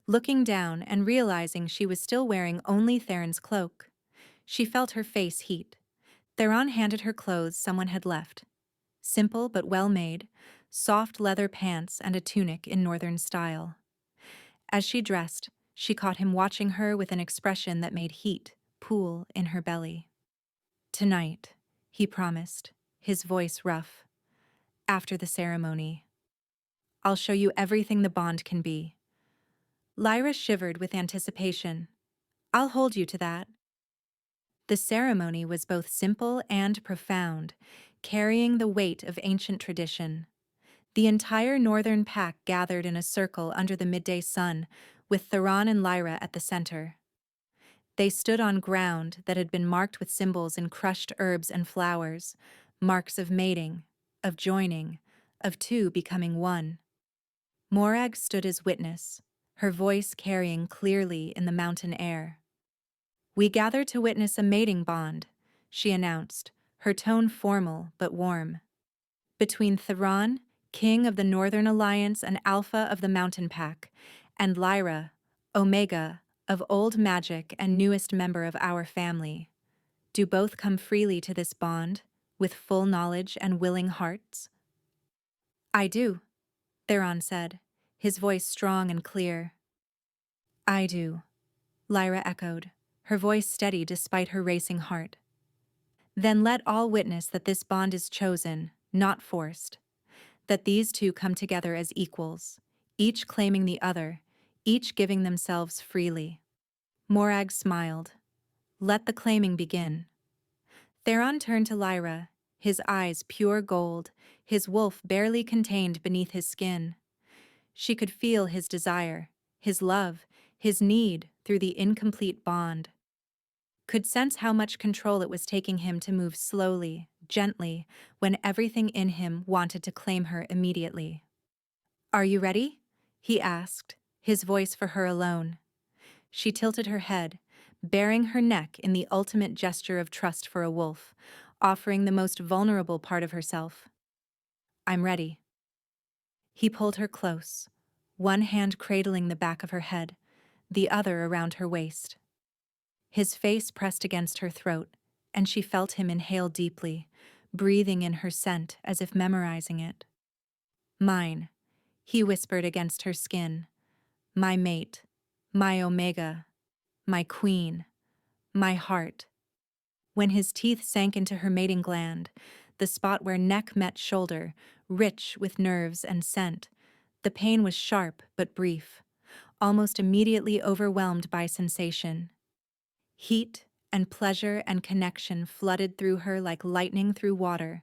Speaker 1: looking down and realizing she was still wearing only Theron's cloak. She felt her face heat. Theron handed her clothes someone had left. Simple but well-made, soft leather pants and a tunic in northern style. As she dressed, she caught him watching her with an expression that made heat pool in her belly. Tonight, he promised, his voice rough. After the ceremony. I'll show you everything the bond can be. Lyra shivered with anticipation. I'll hold you to that. The ceremony was both simple and profound, carrying the weight of ancient tradition. The entire northern pack gathered in a circle under the midday sun, with Theron and Lyra at the center. They stood on ground that had been marked with symbols in crushed herbs and flowers, marks of mating, of joining, of two becoming one. Morag stood as witness, her voice carrying clearly in the mountain air. We gather to witness a mating bond, she announced, her tone formal but warm. Between Theron, king of the Northern Alliance and alpha of the Mountain Pack, and Lyra, Omega, of old magic and newest member of our family. Do both come freely to this bond, with full knowledge and willing hearts? I do, Theron said, his voice strong and clear. I do, Lyra echoed, her voice steady despite her racing heart. Then let all witness that this bond is chosen, not forced, that these two come together as equals, each claiming the other, each giving themselves freely. Morag smiled. Let the claiming begin. Theron turned to Lyra, his eyes pure gold, his wolf barely contained beneath his skin. She could feel his desire, his love, his need through the incomplete bond. Could sense how much control it was taking him to move slowly, gently, when everything in him wanted to claim her immediately. Are you ready? He asked, his voice for her alone. She tilted her head, baring her neck in the ultimate gesture of trust for a wolf, offering the most vulnerable part of herself. I'm ready. He pulled her close, one hand cradling the back of her head, the other around her waist. His face pressed against her throat, and she felt him inhale deeply, breathing in her scent as if memorizing it. Mine, he whispered against her skin. My mate, my omega, my queen, my heart. When his teeth sank into her mating gland, the spot where neck met shoulder, rich with nerves and scent, the pain was sharp but brief, almost immediately overwhelmed by sensation. Heat and pleasure and connection flooded through her like lightning through water,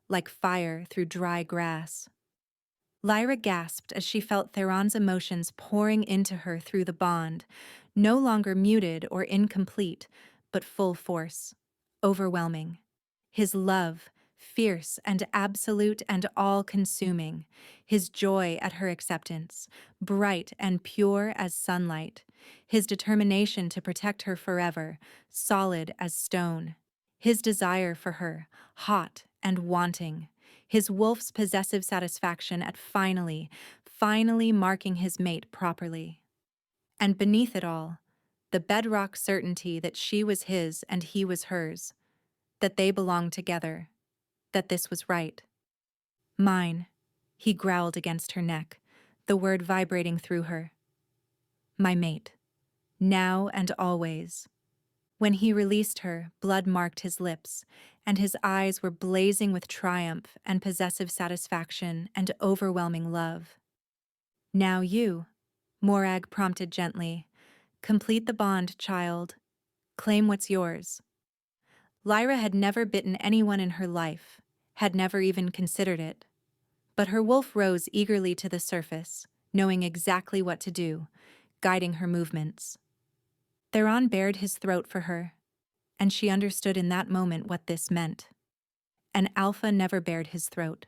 Speaker 1: like fire through dry grass. Lyra gasped as she felt Theron's emotions pouring into her through the bond, no longer muted or incomplete, but full force, overwhelming. His love, fierce and absolute and all-consuming, his joy at her acceptance, bright and pure as sunlight, his determination to protect her forever, solid as stone, his desire for her, hot and wanting, his wolf's possessive satisfaction at finally marking his mate properly. And beneath it all, the bedrock certainty that she was his and he was hers, that they belonged together, that this was right. Mine, he growled against her neck, the word vibrating through her. My mate, now and always. When he released her, blood marked his lips, and his eyes were blazing with triumph and possessive satisfaction and overwhelming love. Now you, Morag prompted gently, complete the bond, child. Claim what's yours. Lyra had never bitten anyone in her life, had never even considered it. But her wolf rose eagerly to the surface, knowing exactly what to do, guiding her movements. Theron bared his throat for her, and she understood in that moment what this meant. An alpha never bared his throat,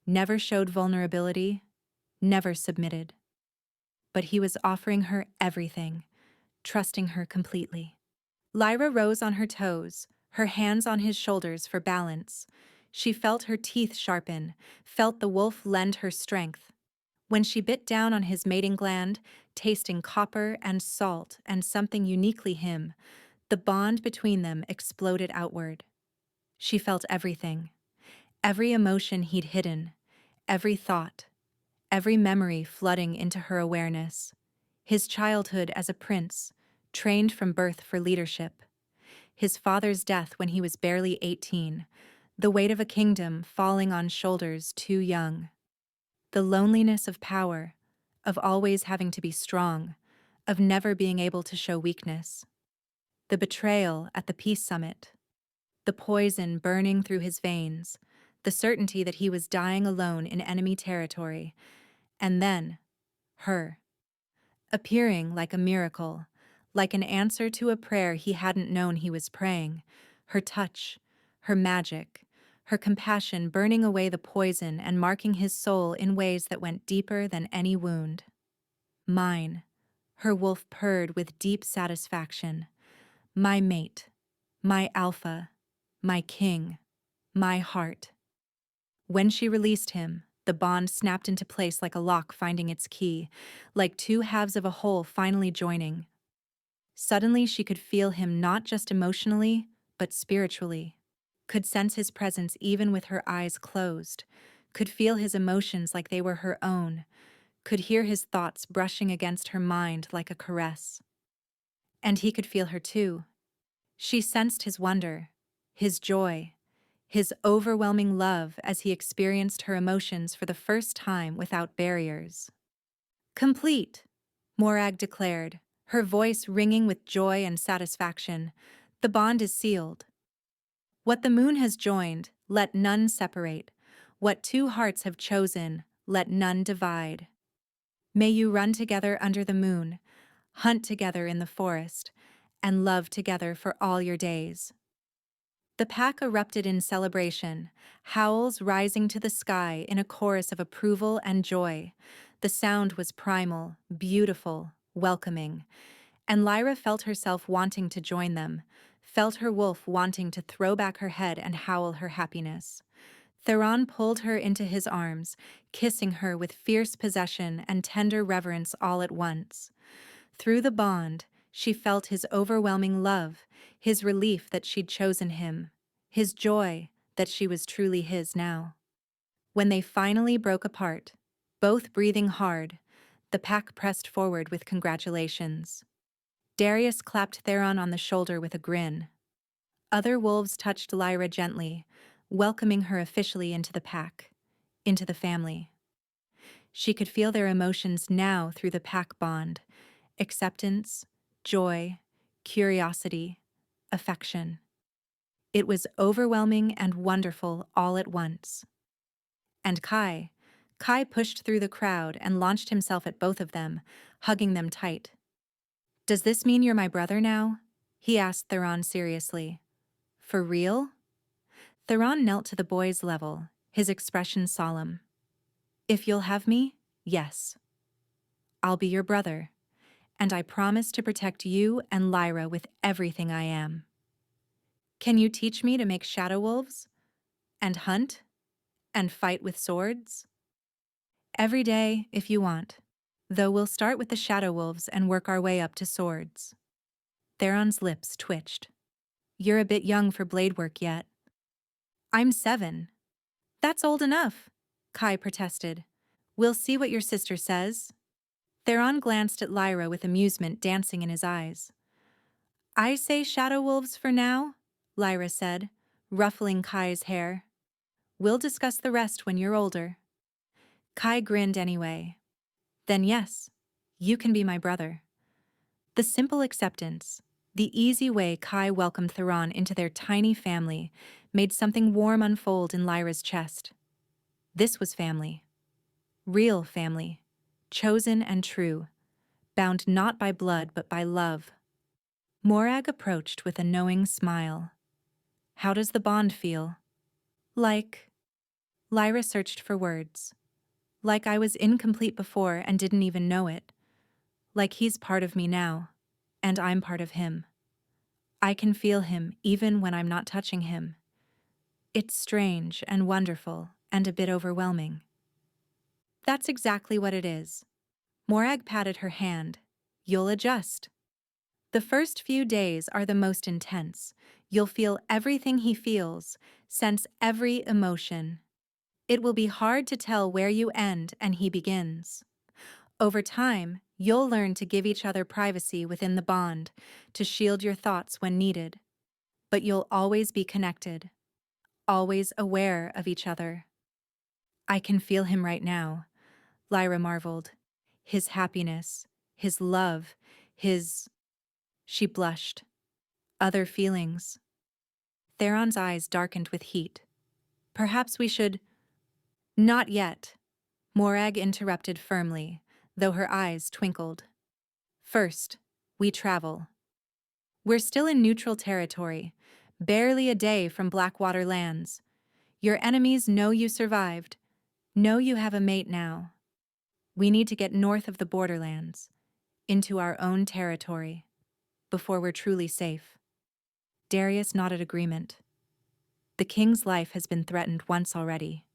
Speaker 1: never showed vulnerability, never submitted. But he was offering her everything, trusting her completely. Lyra rose on her toes, her hands on his shoulders for balance. She felt her teeth sharpen, felt the wolf lend her strength. When she bit down on his mating gland, tasting copper and salt and something uniquely him, the bond between them exploded outward. She felt everything, every emotion he'd hidden, every thought, every memory flooding into her awareness. His childhood as a prince, trained from birth for leadership. His father's death when he was barely 18, the weight of a kingdom falling on shoulders too young. The loneliness of power, of always having to be strong, of never being able to show weakness. The betrayal at the peace summit. The poison burning through his veins, the certainty that he was dying alone in enemy territory, and then, her. Appearing like a miracle, like an answer to a prayer he hadn't known he was praying, her touch, her magic, her compassion burning away the poison and marking his soul in ways that went deeper than any wound. Mine, her wolf purred with deep satisfaction. My mate, my alpha, my king, my heart. When she released him, The bond snapped into place like a lock finding its key, like two halves of a whole finally joining. Suddenly she could feel him not just emotionally, but spiritually. Could sense his presence even with her eyes closed. Could feel his emotions like they were her own. Could hear his thoughts brushing against her mind like a caress. And he could feel her too. She sensed his wonder, his joy, his overwhelming love as he experienced her emotions for the first time without barriers. Complete, Morag declared, her voice ringing with joy and satisfaction. The bond is sealed. What the moon has joined, let none separate. What two hearts have chosen, let none divide. May you run together under the moon, hunt together in the forest, and love together for all your days. The pack erupted in celebration, howls rising to the sky in a chorus of approval and joy. The sound was primal, beautiful, welcoming, and Lyra felt herself wanting to join them, felt her wolf wanting to throw back her head and howl her happiness. Theron pulled her into his arms, kissing her with fierce possession and tender reverence all at once. Through the bond, she felt his overwhelming love, his relief that she'd chosen him, his joy that she was truly his now. When they finally broke apart, both breathing hard, the pack pressed forward with congratulations. Darius clapped Theron on the shoulder with a grin. Other wolves touched Lyra gently, welcoming her officially into the pack, into the family. She could feel their emotions now through the pack bond: acceptance, joy, curiosity, affection. It was overwhelming and wonderful all at once. And Kai pushed through the crowd and launched himself at both of them, hugging them tight. "Does this mean you're my brother now?" he asked Theron seriously. "For real?" Theron knelt to the boy's level, his expression solemn. "If you'll have me, yes. I'll be your brother, and I promise to protect you and Lyra with everything I am. Can you teach me to make shadow wolves? And hunt? And fight with swords?" "Every day, if you want. Though we'll start with the shadow wolves and work our way up to swords." Theron's lips twitched. "You're a bit young for blade work yet." "I'm 7. "That's old enough," Kai protested. "We'll see what your sister says." Theron glanced at Lyra with amusement dancing in his eyes. "I say shadow wolves for now," Lyra said, ruffling Kai's hair. "We'll discuss the rest when you're older." Kai grinned anyway. "Then yes, you can be my brother." The simple acceptance, the easy way Kai welcomed Theron into their tiny family, made something warm unfold in Lyra's chest. This was family. Real family. Chosen and true. Bound not by blood but by love. Morag approached with a knowing smile. "How does the bond feel?" "Like..." Lyra searched for words. "Like I was incomplete before and didn't even know it. Like he's part of me now, and I'm part of him. I can feel him even when I'm not touching him. It's strange and wonderful and a bit overwhelming." "That's exactly what it is." Morag patted her hand. "You'll adjust. The first few days are the most intense. You'll feel everything he feels, sense every emotion. It will be hard to tell where you end and he begins. Over time, you'll learn to give each other privacy within the bond, to shield your thoughts when needed. But you'll always be connected, always aware of each other." "I can feel him right now," Lyra marveled. "His happiness, his love, his..." She blushed. "Other feelings." Theron's eyes darkened with heat. "Perhaps we should..." "Not yet," Morag interrupted firmly, though her eyes twinkled. "First, we travel. We're still in neutral territory, barely a day from Blackwater lands. Your enemies know you survived, know you have a mate now. We need to get north of the borderlands, into our own territory, before we're truly safe." Darius nodded agreement. "The king's life has been threatened once already.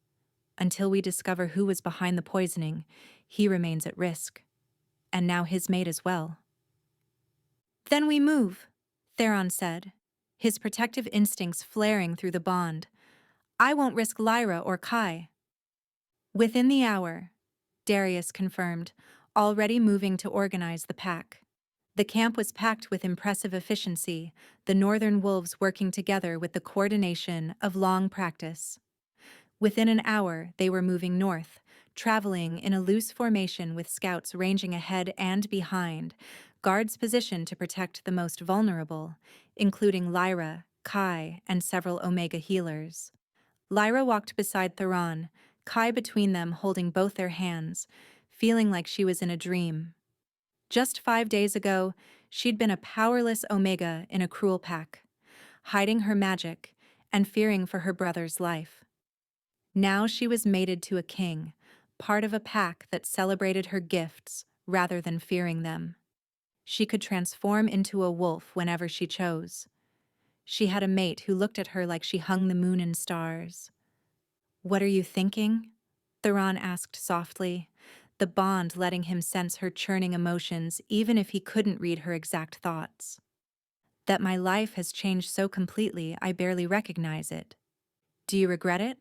Speaker 1: Until we discover who was behind the poisoning, he remains at risk. And now his mate as well. Then we move, Theron said, his protective instincts flaring through the bond. I won't risk Lyra or Kai. Within the hour, Darius confirmed, already moving to organize the pack. The camp was packed with impressive efficiency, the northern wolves working together with the coordination of long practice. Within an hour, they were moving north, traveling in a loose formation with scouts ranging ahead and behind, guards positioned to protect the most vulnerable, including Lyra, Kai, and several Omega healers. Lyra walked beside Theron, Kai between them holding both their hands, feeling like she was in a dream. Just 5 days ago, she'd been a powerless Omega in a cruel pack, hiding her magic and fearing for her brother's life. Now she was mated to a king, part of a pack that celebrated her gifts rather than fearing them. She could transform into a wolf whenever she chose. She had a mate who looked at her like she hung the moon and stars. "What are you thinking?" Theron asked softly, the bond letting him sense her churning emotions even if he couldn't read her exact thoughts. "That my life has changed so completely I barely recognize it. Do you regret it?"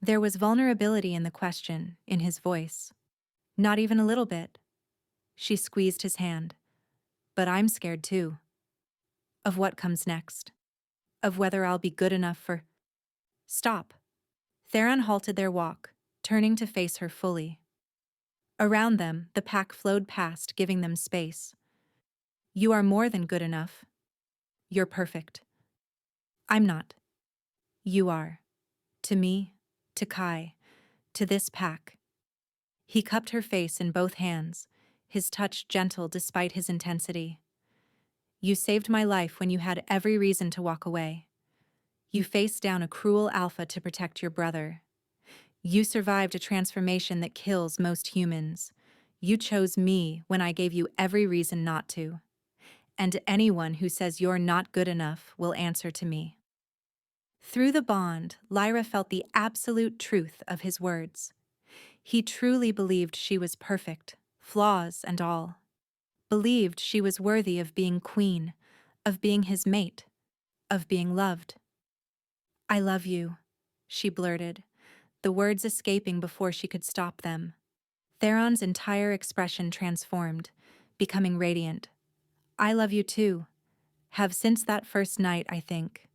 Speaker 1: There was vulnerability in the question, in his voice. "Not even a little bit." She squeezed his hand. "But I'm scared too. Of what comes next. Of whether I'll be good enough for—" "Stop." Theron halted their walk, turning to face her fully. Around them, the pack flowed past, giving them space. "You are more than good enough. You're perfect. I'm not. You are. To me, to Kai, to this pack." He cupped her face in both hands, his touch gentle despite his intensity. "You saved my life when you had every reason to walk away. You faced down a cruel alpha to protect your brother. You survived a transformation that kills most humans. You chose me when I gave you every reason not to. And anyone who says you're not good enough will answer to me." Through the bond, Lyra felt the absolute truth of his words. He truly believed she was perfect, flaws and all. Believed she was worthy of being queen, of being his mate, of being loved. "I love you," she blurted, the words escaping before she could stop them. Theron's entire expression transformed, becoming radiant. "I love you too. Have since that first night, I think.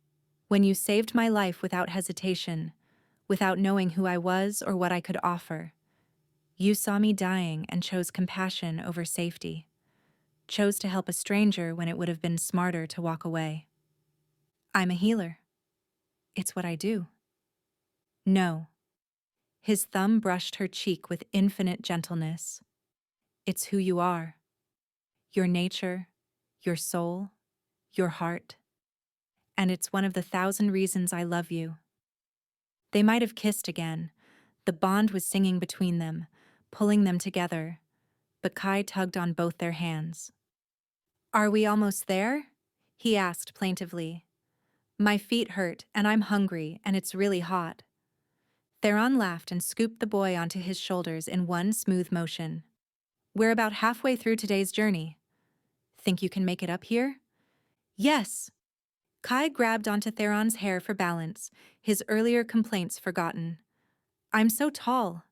Speaker 1: When you saved my life without hesitation, without knowing who I was or what I could offer. You saw me dying and chose compassion over safety. Chose to help a stranger when it would have been smarter to walk away. I'm a healer. It's what I do." "No." His thumb brushed her cheek with infinite gentleness. "It's who you are. Your nature, your soul, your heart. And it's one of the 1,000 reasons I love you." They might have kissed again. The bond was singing between them, pulling them together, but Kai tugged on both their hands. "Are we almost there?" he asked plaintively. "My feet hurt, and I'm hungry, and it's really hot." Theron laughed and scooped the boy onto his shoulders in one smooth motion. "We're about halfway through today's journey. Think you can make it up here?" "Yes!" Kai grabbed onto Theron's hair for balance, his earlier complaints forgotten. "I'm so tall.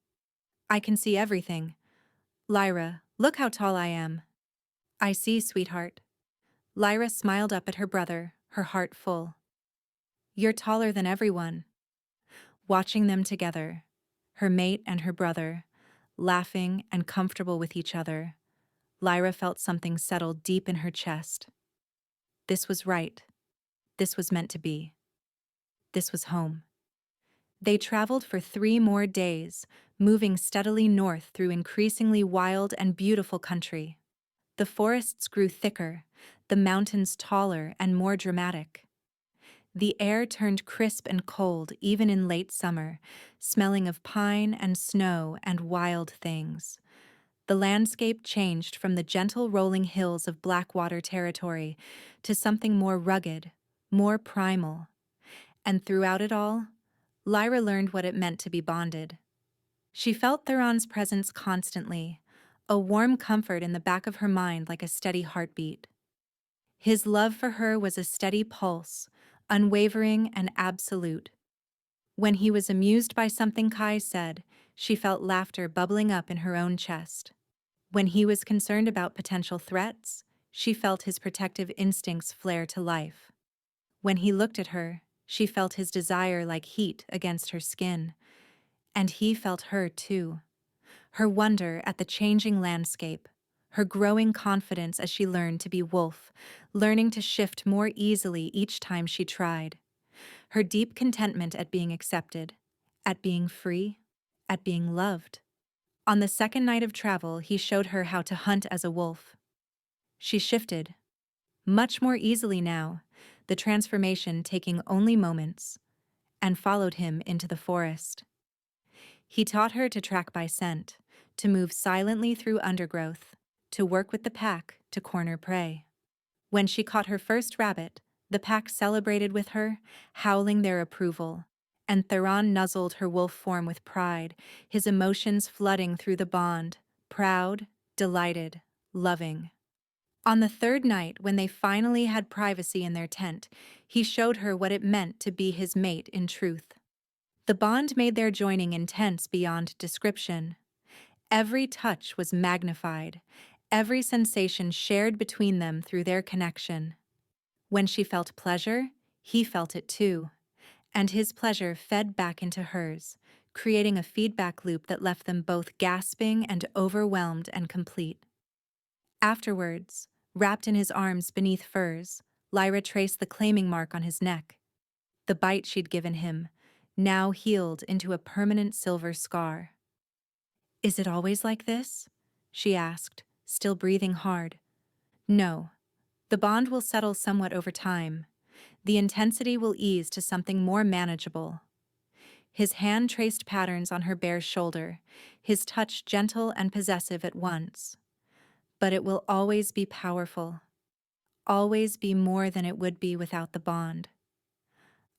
Speaker 1: I can see everything. Lyra, look how tall I am." "I see, sweetheart." Lyra smiled up at her brother, her heart full. "You're taller than everyone." Watching them together, her mate and her brother, laughing and comfortable with each other, Lyra felt something settle deep in her chest. This was right. This was meant to be. This was home. They traveled for 3 more days, moving steadily north through increasingly wild and beautiful country. The forests grew thicker, the mountains taller and more dramatic. The air turned crisp and cold even in late summer, smelling of pine and snow and wild things. The landscape changed from the gentle rolling hills of Blackwater territory to something more rugged, more primal. And throughout it all, Lyra learned what it meant to be bonded. She felt Theron's presence constantly, a warm comfort in the back of her mind like a steady heartbeat. His love for her was a steady pulse, unwavering and absolute. When he was amused by something Kai said, she felt laughter bubbling up in her own chest. When he was concerned about potential threats, she felt his protective instincts flare to life. When he looked at her, she felt his desire like heat against her skin. And he felt her too. Her wonder at the changing landscape, her growing confidence as she learned to be Wolf, learning to shift more easily each time she tried. Her deep contentment at being accepted, at being free, at being loved. On the second night of travel, he showed her how to hunt as a wolf. She shifted, much more easily now, the transformation taking only moments, and followed him into the forest. He taught her to track by scent, to move silently through undergrowth, to work with the pack to corner prey. When she caught her first rabbit, the pack celebrated with her, howling their approval, and Theron nuzzled her wolf form with pride, his emotions flooding through the bond, proud, delighted, loving. On the third night, when they finally had privacy in their tent, he showed her what it meant to be his mate in truth. The bond made their joining intense beyond description. Every touch was magnified, every sensation shared between them through their connection. When she felt pleasure, he felt it too, and his pleasure fed back into hers, creating a feedback loop that left them both gasping and overwhelmed and complete. Afterwards, wrapped in his arms beneath furs, Lyra traced the claiming mark on his neck. The bite she'd given him, now healed into a permanent silver scar. "Is it always like this?" she asked, still breathing hard. "No. The bond will settle somewhat over time. The intensity will ease to something more manageable." His hand traced patterns on her bare shoulder, his touch gentle and possessive at once. "But it will always be powerful. Always be more than it would be without the bond."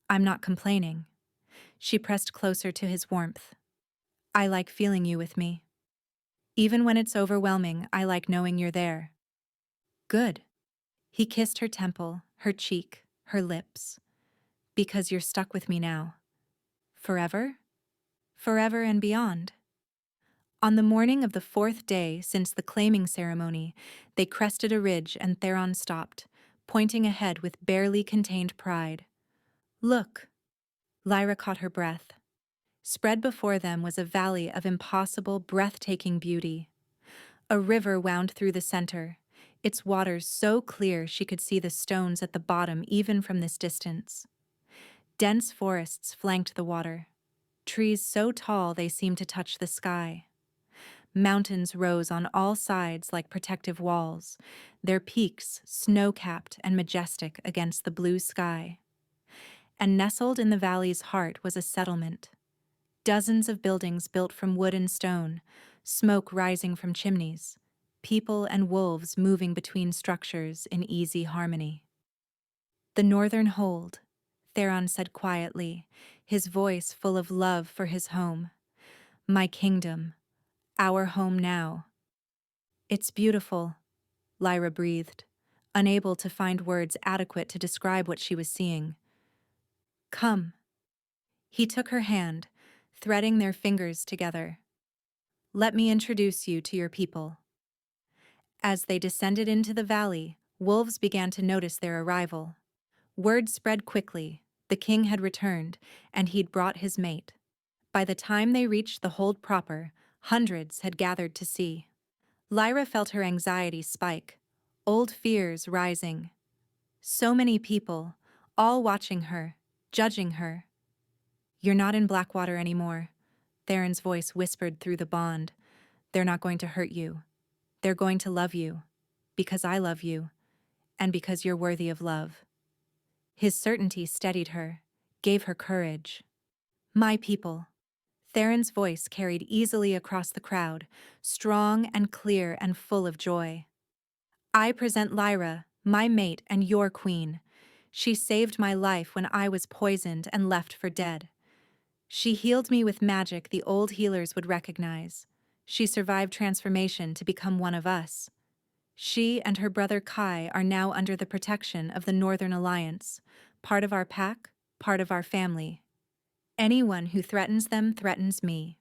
Speaker 1: "I'm not complaining." She pressed closer to his warmth. "I like feeling you with me. Even when it's overwhelming, I like knowing you're there." "Good." He kissed her temple, her cheek, her lips. "Because you're stuck with me now." "Forever?" "Forever and beyond." On the morning of the fourth day since the claiming ceremony, they crested a ridge and Theron stopped, pointing ahead with barely contained pride. "Look." Lyra caught her breath. Spread before them was a valley of impossible, breathtaking beauty. A river wound through the center, its waters so clear she could see the stones at the bottom even from this distance. Dense forests flanked the water, trees so tall they seemed to touch the sky. Mountains rose on all sides like protective walls, their peaks snow-capped and majestic against the blue sky. And nestled in the valley's heart was a settlement. Dozens of buildings built from wood and stone, smoke rising from chimneys, people and wolves moving between structures in easy harmony. "The Northern Hold," Theron said quietly, his voice full of love for his home. "My kingdom, our home now." "It's beautiful," Lyra breathed, unable to find words adequate to describe what she was seeing. "Come." He took her hand, threading their fingers together. "Let me introduce you to your people." As they descended into the valley, wolves began to notice their arrival. Word spread quickly. The king had returned, and he'd brought his mate. By the time they reached the hold proper, hundreds had gathered to see. Lyra felt her anxiety spike, old fears rising. So many people, all watching her, judging her. "You're not in Blackwater anymore," Theron's voice whispered through the bond. "They're not going to hurt you. They're going to love you, because I love you, and because you're worthy of love." His certainty steadied her, gave her courage. "My people." Theron's voice carried easily across the crowd, strong and clear and full of joy. "I present Lyra, my mate and your queen. She saved my life when I was poisoned and left for dead. She healed me with magic the old healers would recognize. She survived transformation to become one of us. She and her brother Kai are now under the protection of the Northern Alliance, part of our pack, part of our family. Anyone who threatens them threatens me.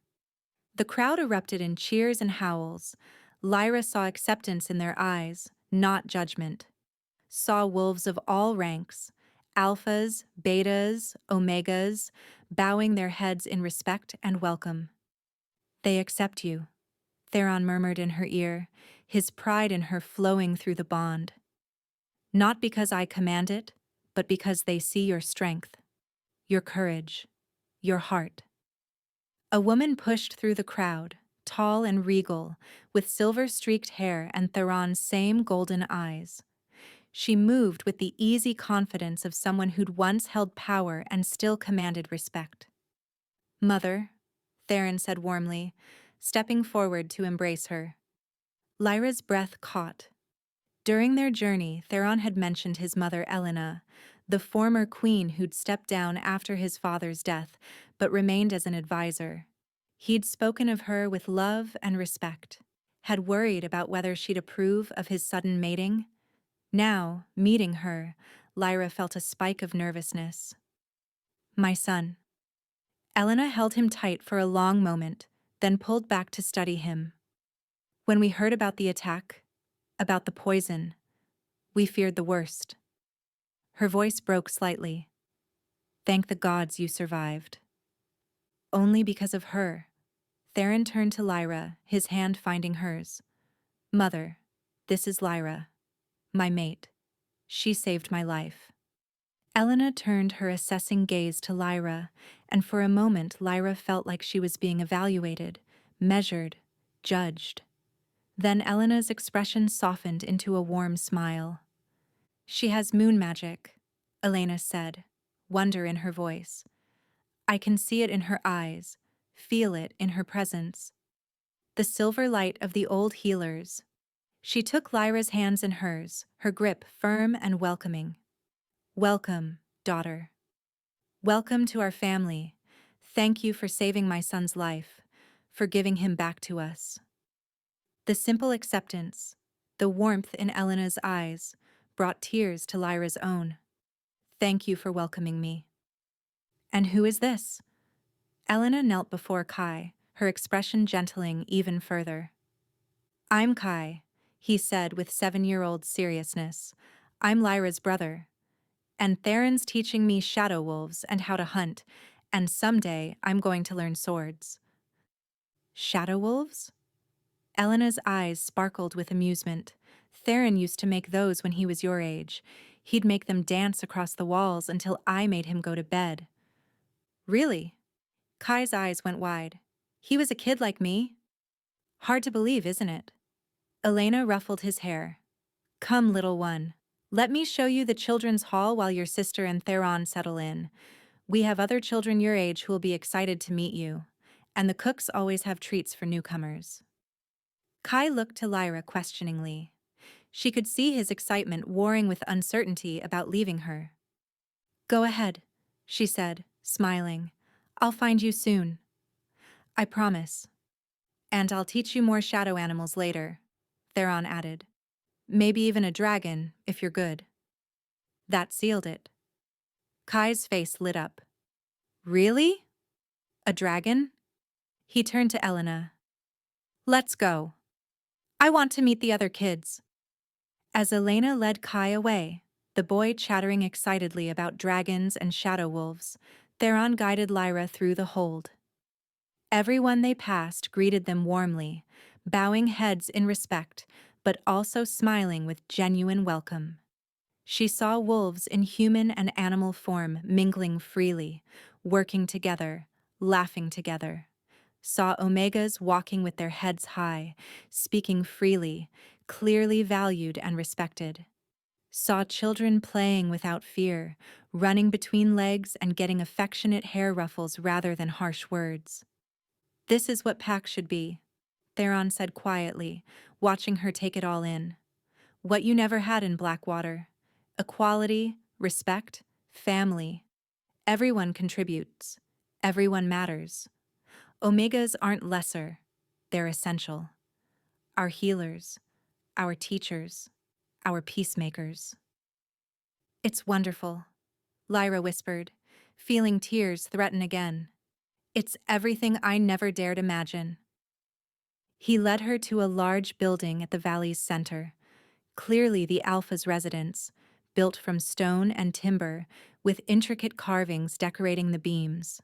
Speaker 1: The crowd erupted in cheers and howls. Lyra saw acceptance in their eyes, not judgment. Saw wolves of all ranks, alphas, betas, omegas, bowing their heads in respect and welcome. They accept you, Theron murmured in her ear, his pride in her flowing through the bond. Not because I command it, but because they see your strength, your courage, your heart. A woman pushed through the crowd, tall and regal, with silver-streaked hair and Theron's same golden eyes. She moved with the easy confidence of someone who'd once held power and still commanded respect. "Mother," Theron said warmly, stepping forward to embrace her. Lyra's breath caught. During their journey, Theron had mentioned his mother Elena, the former queen who'd stepped down after his father's death, but remained as an advisor. He'd spoken of her with love and respect, had worried about whether she'd approve of his sudden mating. Now, meeting her, Lyra felt a spike of nervousness. "My son." Elena held him tight for a long moment, then pulled back to study him. "When we heard about the attack, about the poison, we feared the worst." Her voice broke slightly. "Thank the gods you survived." Only because of her. Theron turned to Lyra, his hand finding hers. "Mother, this is Lyra, my mate. She saved my life." Elena turned her assessing gaze to Lyra, and for a moment Lyra felt like she was being evaluated, measured, judged. Then Elena's expression softened into a warm smile. "She has moon magic," Elena said, wonder in her voice. "I can see it in her eyes, feel it in her presence. The silver light of the old healers." She took Lyra's hands in hers, her grip firm and welcoming. "Welcome, daughter. Welcome to our family. Thank you for saving my son's life, for giving him back to us." The simple acceptance, the warmth in Elena's eyes, brought tears to Lyra's own. "Thank you for welcoming me." "And who is this?" Elena knelt before Kai, her expression gentling even further. "I'm Kai," he said with 7-year-old seriousness. "I'm Lyra's brother. And Theron's teaching me shadow wolves and how to hunt, and someday I'm going to learn swords." "Shadow wolves?" Elena's eyes sparkled with amusement. "Theron used to make those when he was your age. He'd make them dance across the walls until I made him go to bed." "Really?" Kai's eyes went wide. "He was a kid like me?" "Hard to believe, isn't it?" Elena ruffled his hair. "Come, little one. Let me show you the children's hall while your sister and Theron settle in. We have other children your age who will be excited to meet you, and the cooks always have treats for newcomers." Kai looked to Lyra questioningly. She could see his excitement warring with uncertainty about leaving her. "Go ahead," she said, smiling. "I'll find you soon. I promise. And I'll teach you more shadow animals later," Theron added. "Maybe even a dragon, if you're good." That sealed it. Kai's face lit up. "Really? A dragon?" He turned to Elena. "Let's go. I want to meet the other kids." As Elena led Kai away, the boy chattering excitedly about dragons and shadow wolves, Theron guided Lyra through the hold. Everyone they passed greeted them warmly, bowing heads in respect, but also smiling with genuine welcome. She saw wolves in human and animal form mingling freely, working together, laughing together. Saw omegas walking with their heads high, speaking freely, clearly valued and respected. Saw children playing without fear, running between legs and getting affectionate hair ruffles rather than harsh words. "This is what pack should be," Theron said quietly, watching her take it all in. "What you never had in Blackwater. Equality, respect, family. Everyone contributes. Everyone matters. Omegas aren't lesser, they're essential. Our healers, our teachers, our peacemakers. It's wonderful, Lyra whispered, feeling tears threaten again. It's everything I never dared imagine. He led her to a large building at the valley's center, clearly the Alpha's residence, built from stone and timber, with intricate carvings decorating the beams.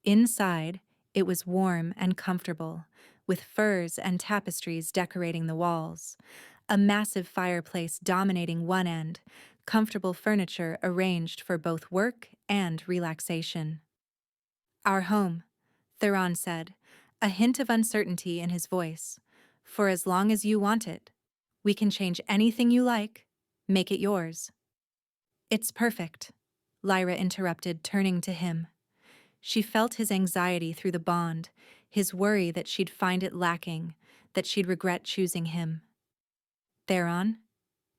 Speaker 1: Inside, it was warm and comfortable, with furs and tapestries decorating the walls, a massive fireplace dominating one end, comfortable furniture arranged for both work and relaxation. Our home, Theron said, a hint of uncertainty in his voice. For as long as you want it, we can change anything you like, make it yours. It's perfect, Lyra interrupted, turning to him. She felt his anxiety through the bond, his worry that she'd find it lacking, that she'd regret choosing him. Theron,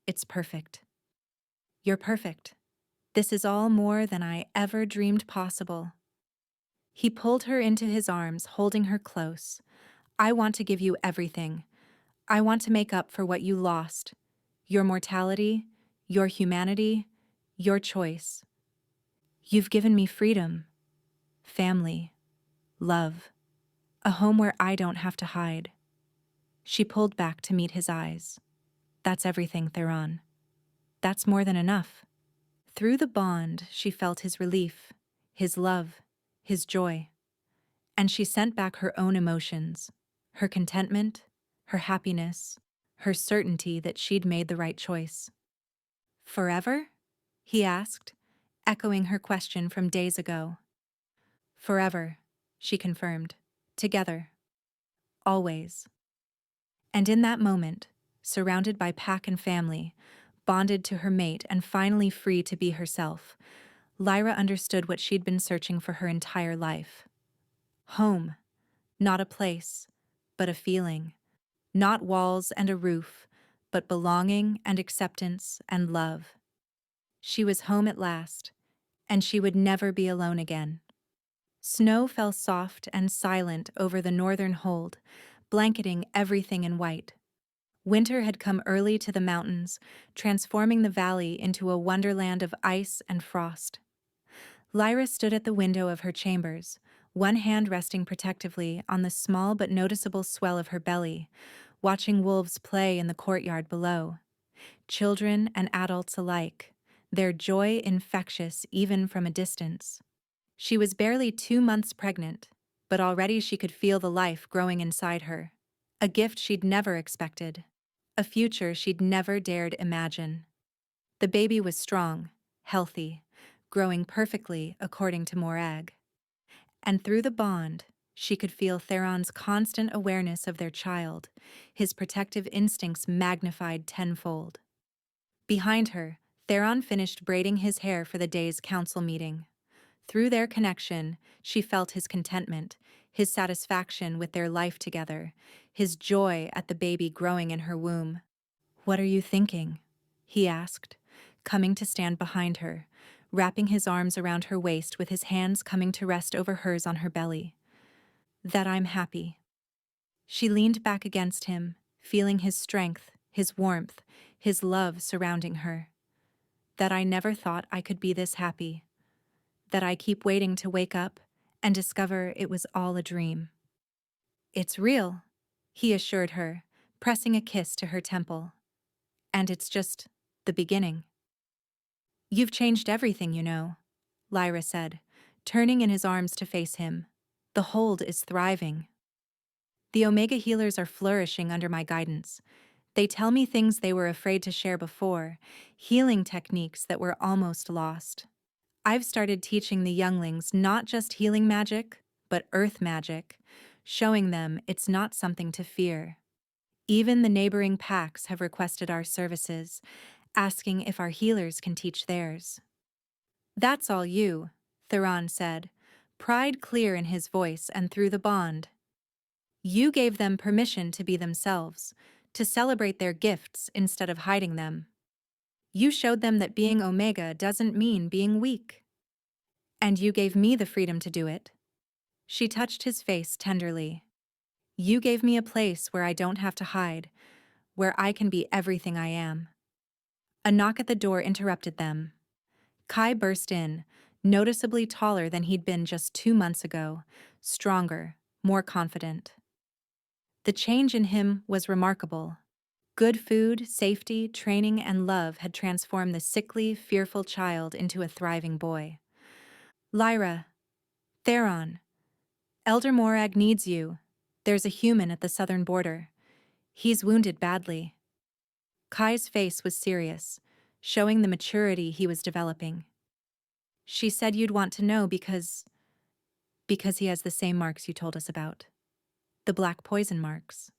Speaker 1: it's perfect. You're perfect. This is all more than I ever dreamed possible. He pulled her into his arms, holding her close. I want to give you everything. I want to make up for what you lost. Your mortality, your humanity, your choice. You've given me freedom, family, love, a home where I don't have to hide. She pulled back to meet his eyes. That's everything, Theron. That's more than enough. Through the bond, she felt his relief, his love, his joy. And she sent back her own emotions, her contentment, her happiness, her certainty that she'd made the right choice. Forever? He asked, echoing her question from days ago. Forever, she confirmed. Together. Always. And in that moment, surrounded by pack and family, bonded to her mate and finally free to be herself, Lyra understood what she'd been searching for her entire life. Home. Not a place, but a feeling. Not walls and a roof, but belonging and acceptance and love. She was home at last, and she would never be alone again. Snow fell soft and silent over the northern hold, blanketing everything in white. Winter had come early to the mountains, transforming the valley into a wonderland of ice and frost. Lyra stood at the window of her chambers, one hand resting protectively on the small but noticeable swell of her belly, watching wolves play in the courtyard below. Children and adults alike, their joy infectious even from a distance. She was barely 2 months pregnant, but already she could feel the life growing inside her. A gift she'd never expected. A future she'd never dared imagine. The baby was strong, healthy, growing perfectly according to Morag. And through the bond, she could feel Theron's constant awareness of their child, his protective instincts magnified tenfold. Behind her, Theron finished braiding his hair for the day's council meeting. Through their connection, she felt his contentment, his satisfaction with their life together, his joy at the baby growing in her womb. "What are you thinking?" he asked, coming to stand behind her, wrapping his arms around her waist with his hands coming to rest over hers on her belly. "That I'm happy." She leaned back against him, feeling his strength, his warmth, his love surrounding her. "That I never thought I could be this happy. That I keep waiting to wake up and discover it was all a dream." "It's real," he assured her, pressing a kiss to her temple. "And it's just the beginning." "You've changed everything, you know," Lyra said, turning in his arms to face him. "The hold is thriving. The Omega healers are flourishing under my guidance. They tell me things they were afraid to share before, healing techniques that were almost lost. I've started teaching the younglings not just healing magic, but earth magic, showing them it's not something to fear. Even the neighboring packs have requested our services, asking if our healers can teach theirs." "That's all you," Theron said, pride clear in his voice and through the bond. "You gave them permission to be themselves, to celebrate their gifts instead of hiding them. You showed them that being Omega doesn't mean being weak." And you gave me the freedom to do it. She touched his face tenderly. You gave me a place where I don't have to hide, where I can be everything I am. A knock at the door interrupted them. Kai burst in, noticeably taller than he'd been just 2 months ago, stronger, more confident. The change in him was remarkable. Good food, safety, training, and love had transformed the sickly, fearful child into a thriving boy. Lyra, Theron, Elder Morag needs you. There's a human at the southern border. He's wounded badly. Kai's face was serious, showing the maturity he was developing. She said you'd want to know because he has the same marks you told us about. The black poison marks.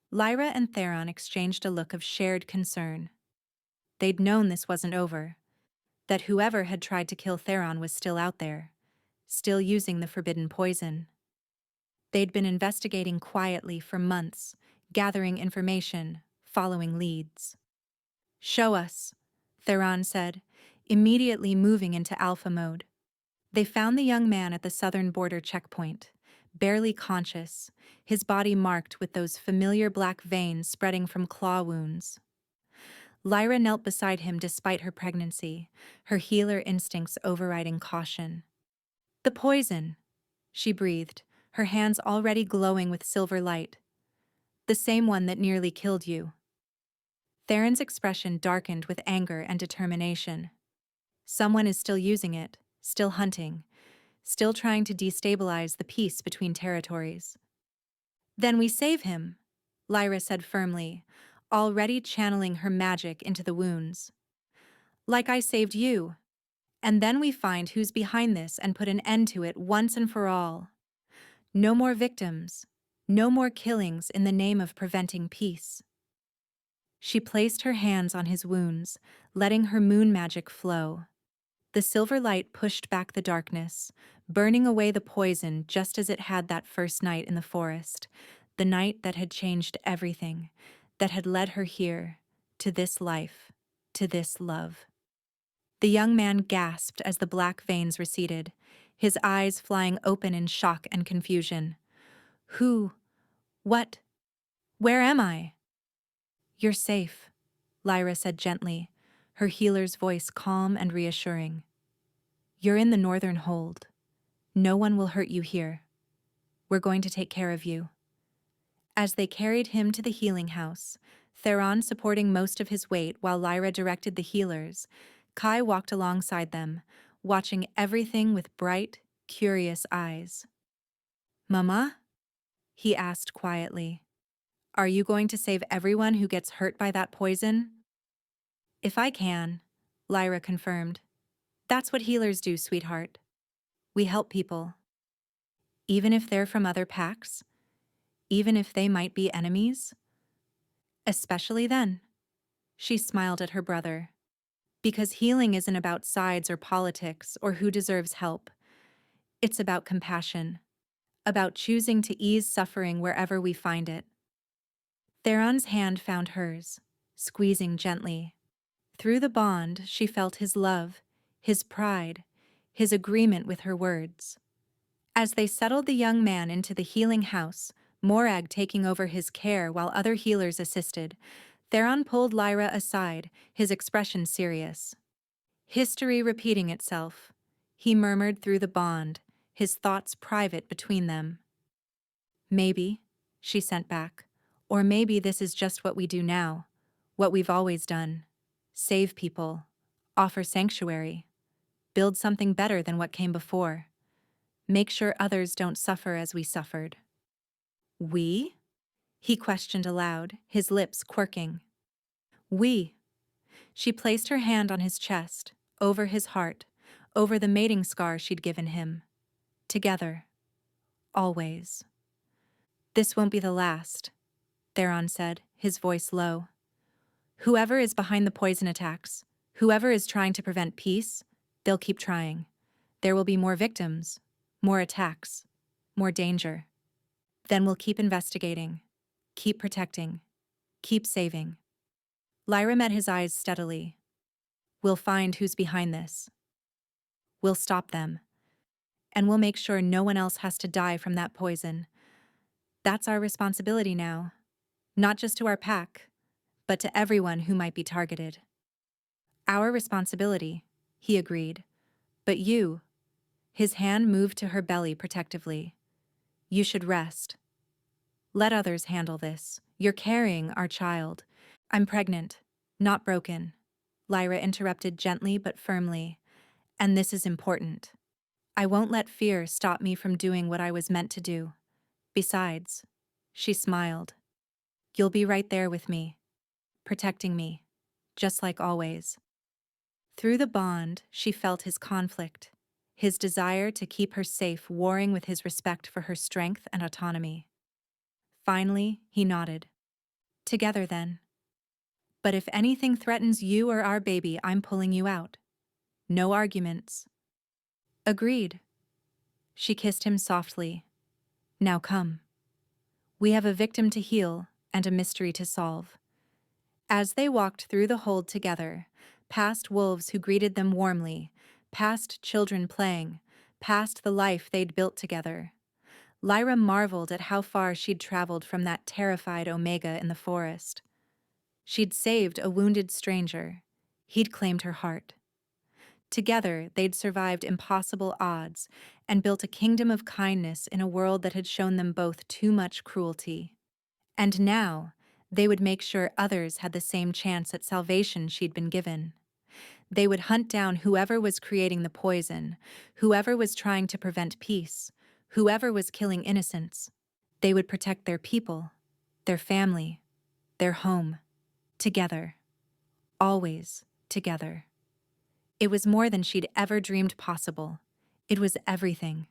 Speaker 1: Lyra and Theron exchanged a look of shared concern. They'd known this wasn't over, that whoever had tried to kill Theron was still out there, still using the forbidden poison. They'd been investigating quietly for months, gathering information, following leads. Show us, Theron said, immediately moving into alpha mode. They found the young man at the southern border checkpoint, barely conscious, his body marked with those familiar black veins spreading from claw wounds. Lyra knelt beside him despite her pregnancy, her healer instincts overriding caution. The poison, she breathed, her hands already glowing with silver light. The same one that nearly killed you. Theron's expression darkened with anger and determination. Someone is still using it, still hunting, still trying to destabilize the peace between territories. Then we save him, Lyra said firmly, already channeling her magic into the wounds. Like I saved you. And then we find who's behind this and put an end to it once and for all. No more victims, no more killings in the name of preventing peace. She placed her hands on his wounds, letting her moon magic flow. The silver light pushed back the darkness, burning away the poison just as it had that first night in the forest, the night that had changed everything, that had led her here, to this life, to this love. The young man gasped as the black veins receded, his eyes flying open in shock and confusion. Who? What? Where am I? You're safe, Lyra said gently, her healer's voice calm and reassuring. You're in the northern hold. No one will hurt you here. We're going to take care of you. As they carried him to the healing house, Theron supporting most of his weight while Lyra directed the healers, Kai walked alongside them, watching everything with bright, curious eyes. Mama? He asked quietly. Are you going to save everyone who gets hurt by that poison? If I can, Lyra confirmed. That's what healers do, sweetheart. We help people. Even if they're from other packs? Even if they might be enemies? Especially then. She smiled at her brother. Because healing isn't about sides or politics or who deserves help. It's about compassion. About choosing to ease suffering wherever we find it. Theron's hand found hers, squeezing gently. Through the bond, she felt his love, his pride, his agreement with her words. As they settled the young man into the healing house, Morag taking over his care while other healers assisted, Theron pulled Lyra aside, his expression serious. History repeating itself, he murmured through the bond, his thoughts private between them. Maybe, she sent back, or maybe this is just what we do now, what we've always done. Save people, offer sanctuary, build something better than what came before. Make sure others don't suffer as we suffered. We? He questioned aloud, his lips quirking. We. She placed her hand on his chest, over his heart, over the mating scar she'd given him. Together. Always. This won't be the last, Theron said, his voice low. Whoever is behind the poison attacks, whoever is trying to prevent peace, they'll keep trying. There will be more victims, more attacks, more danger. Then we'll keep investigating, keep protecting, keep saving. Lyra met his eyes steadily. We'll find who's behind this. We'll stop them. And we'll make sure no one else has to die from that poison. That's our responsibility now. Not just to our pack, but to everyone who might be targeted. Our responsibility, he agreed. But you, his hand moved to her belly protectively. You should rest. Let others handle this. You're carrying our child. I'm pregnant, not broken, Lyra interrupted gently but firmly. And this is important. I won't let fear stop me from doing what I was meant to do. Besides, she smiled, you'll be right there with me, protecting me, just like always. Through the bond, she felt his conflict, his desire to keep her safe warring with his respect for her strength and autonomy. Finally, he nodded. Together then. But if anything threatens you or our baby, I'm pulling you out. No arguments. Agreed. She kissed him softly. Now come. We have a victim to heal and a mystery to solve. As they walked through the hold together, past wolves who greeted them warmly, past children playing, past the life they'd built together, Lyra marveled at how far she'd traveled from that terrified Omega in the forest. She'd saved a wounded stranger. He'd claimed her heart. Together, they'd survived impossible odds and built a kingdom of kindness in a world that had shown them both too much cruelty. And now, they would make sure others had the same chance at salvation she'd been given. They would hunt down whoever was creating the poison, whoever was trying to prevent peace, whoever was killing innocents. They would protect their people, their family, their home, together. Always together. It was more than she'd ever dreamed possible. It was everything.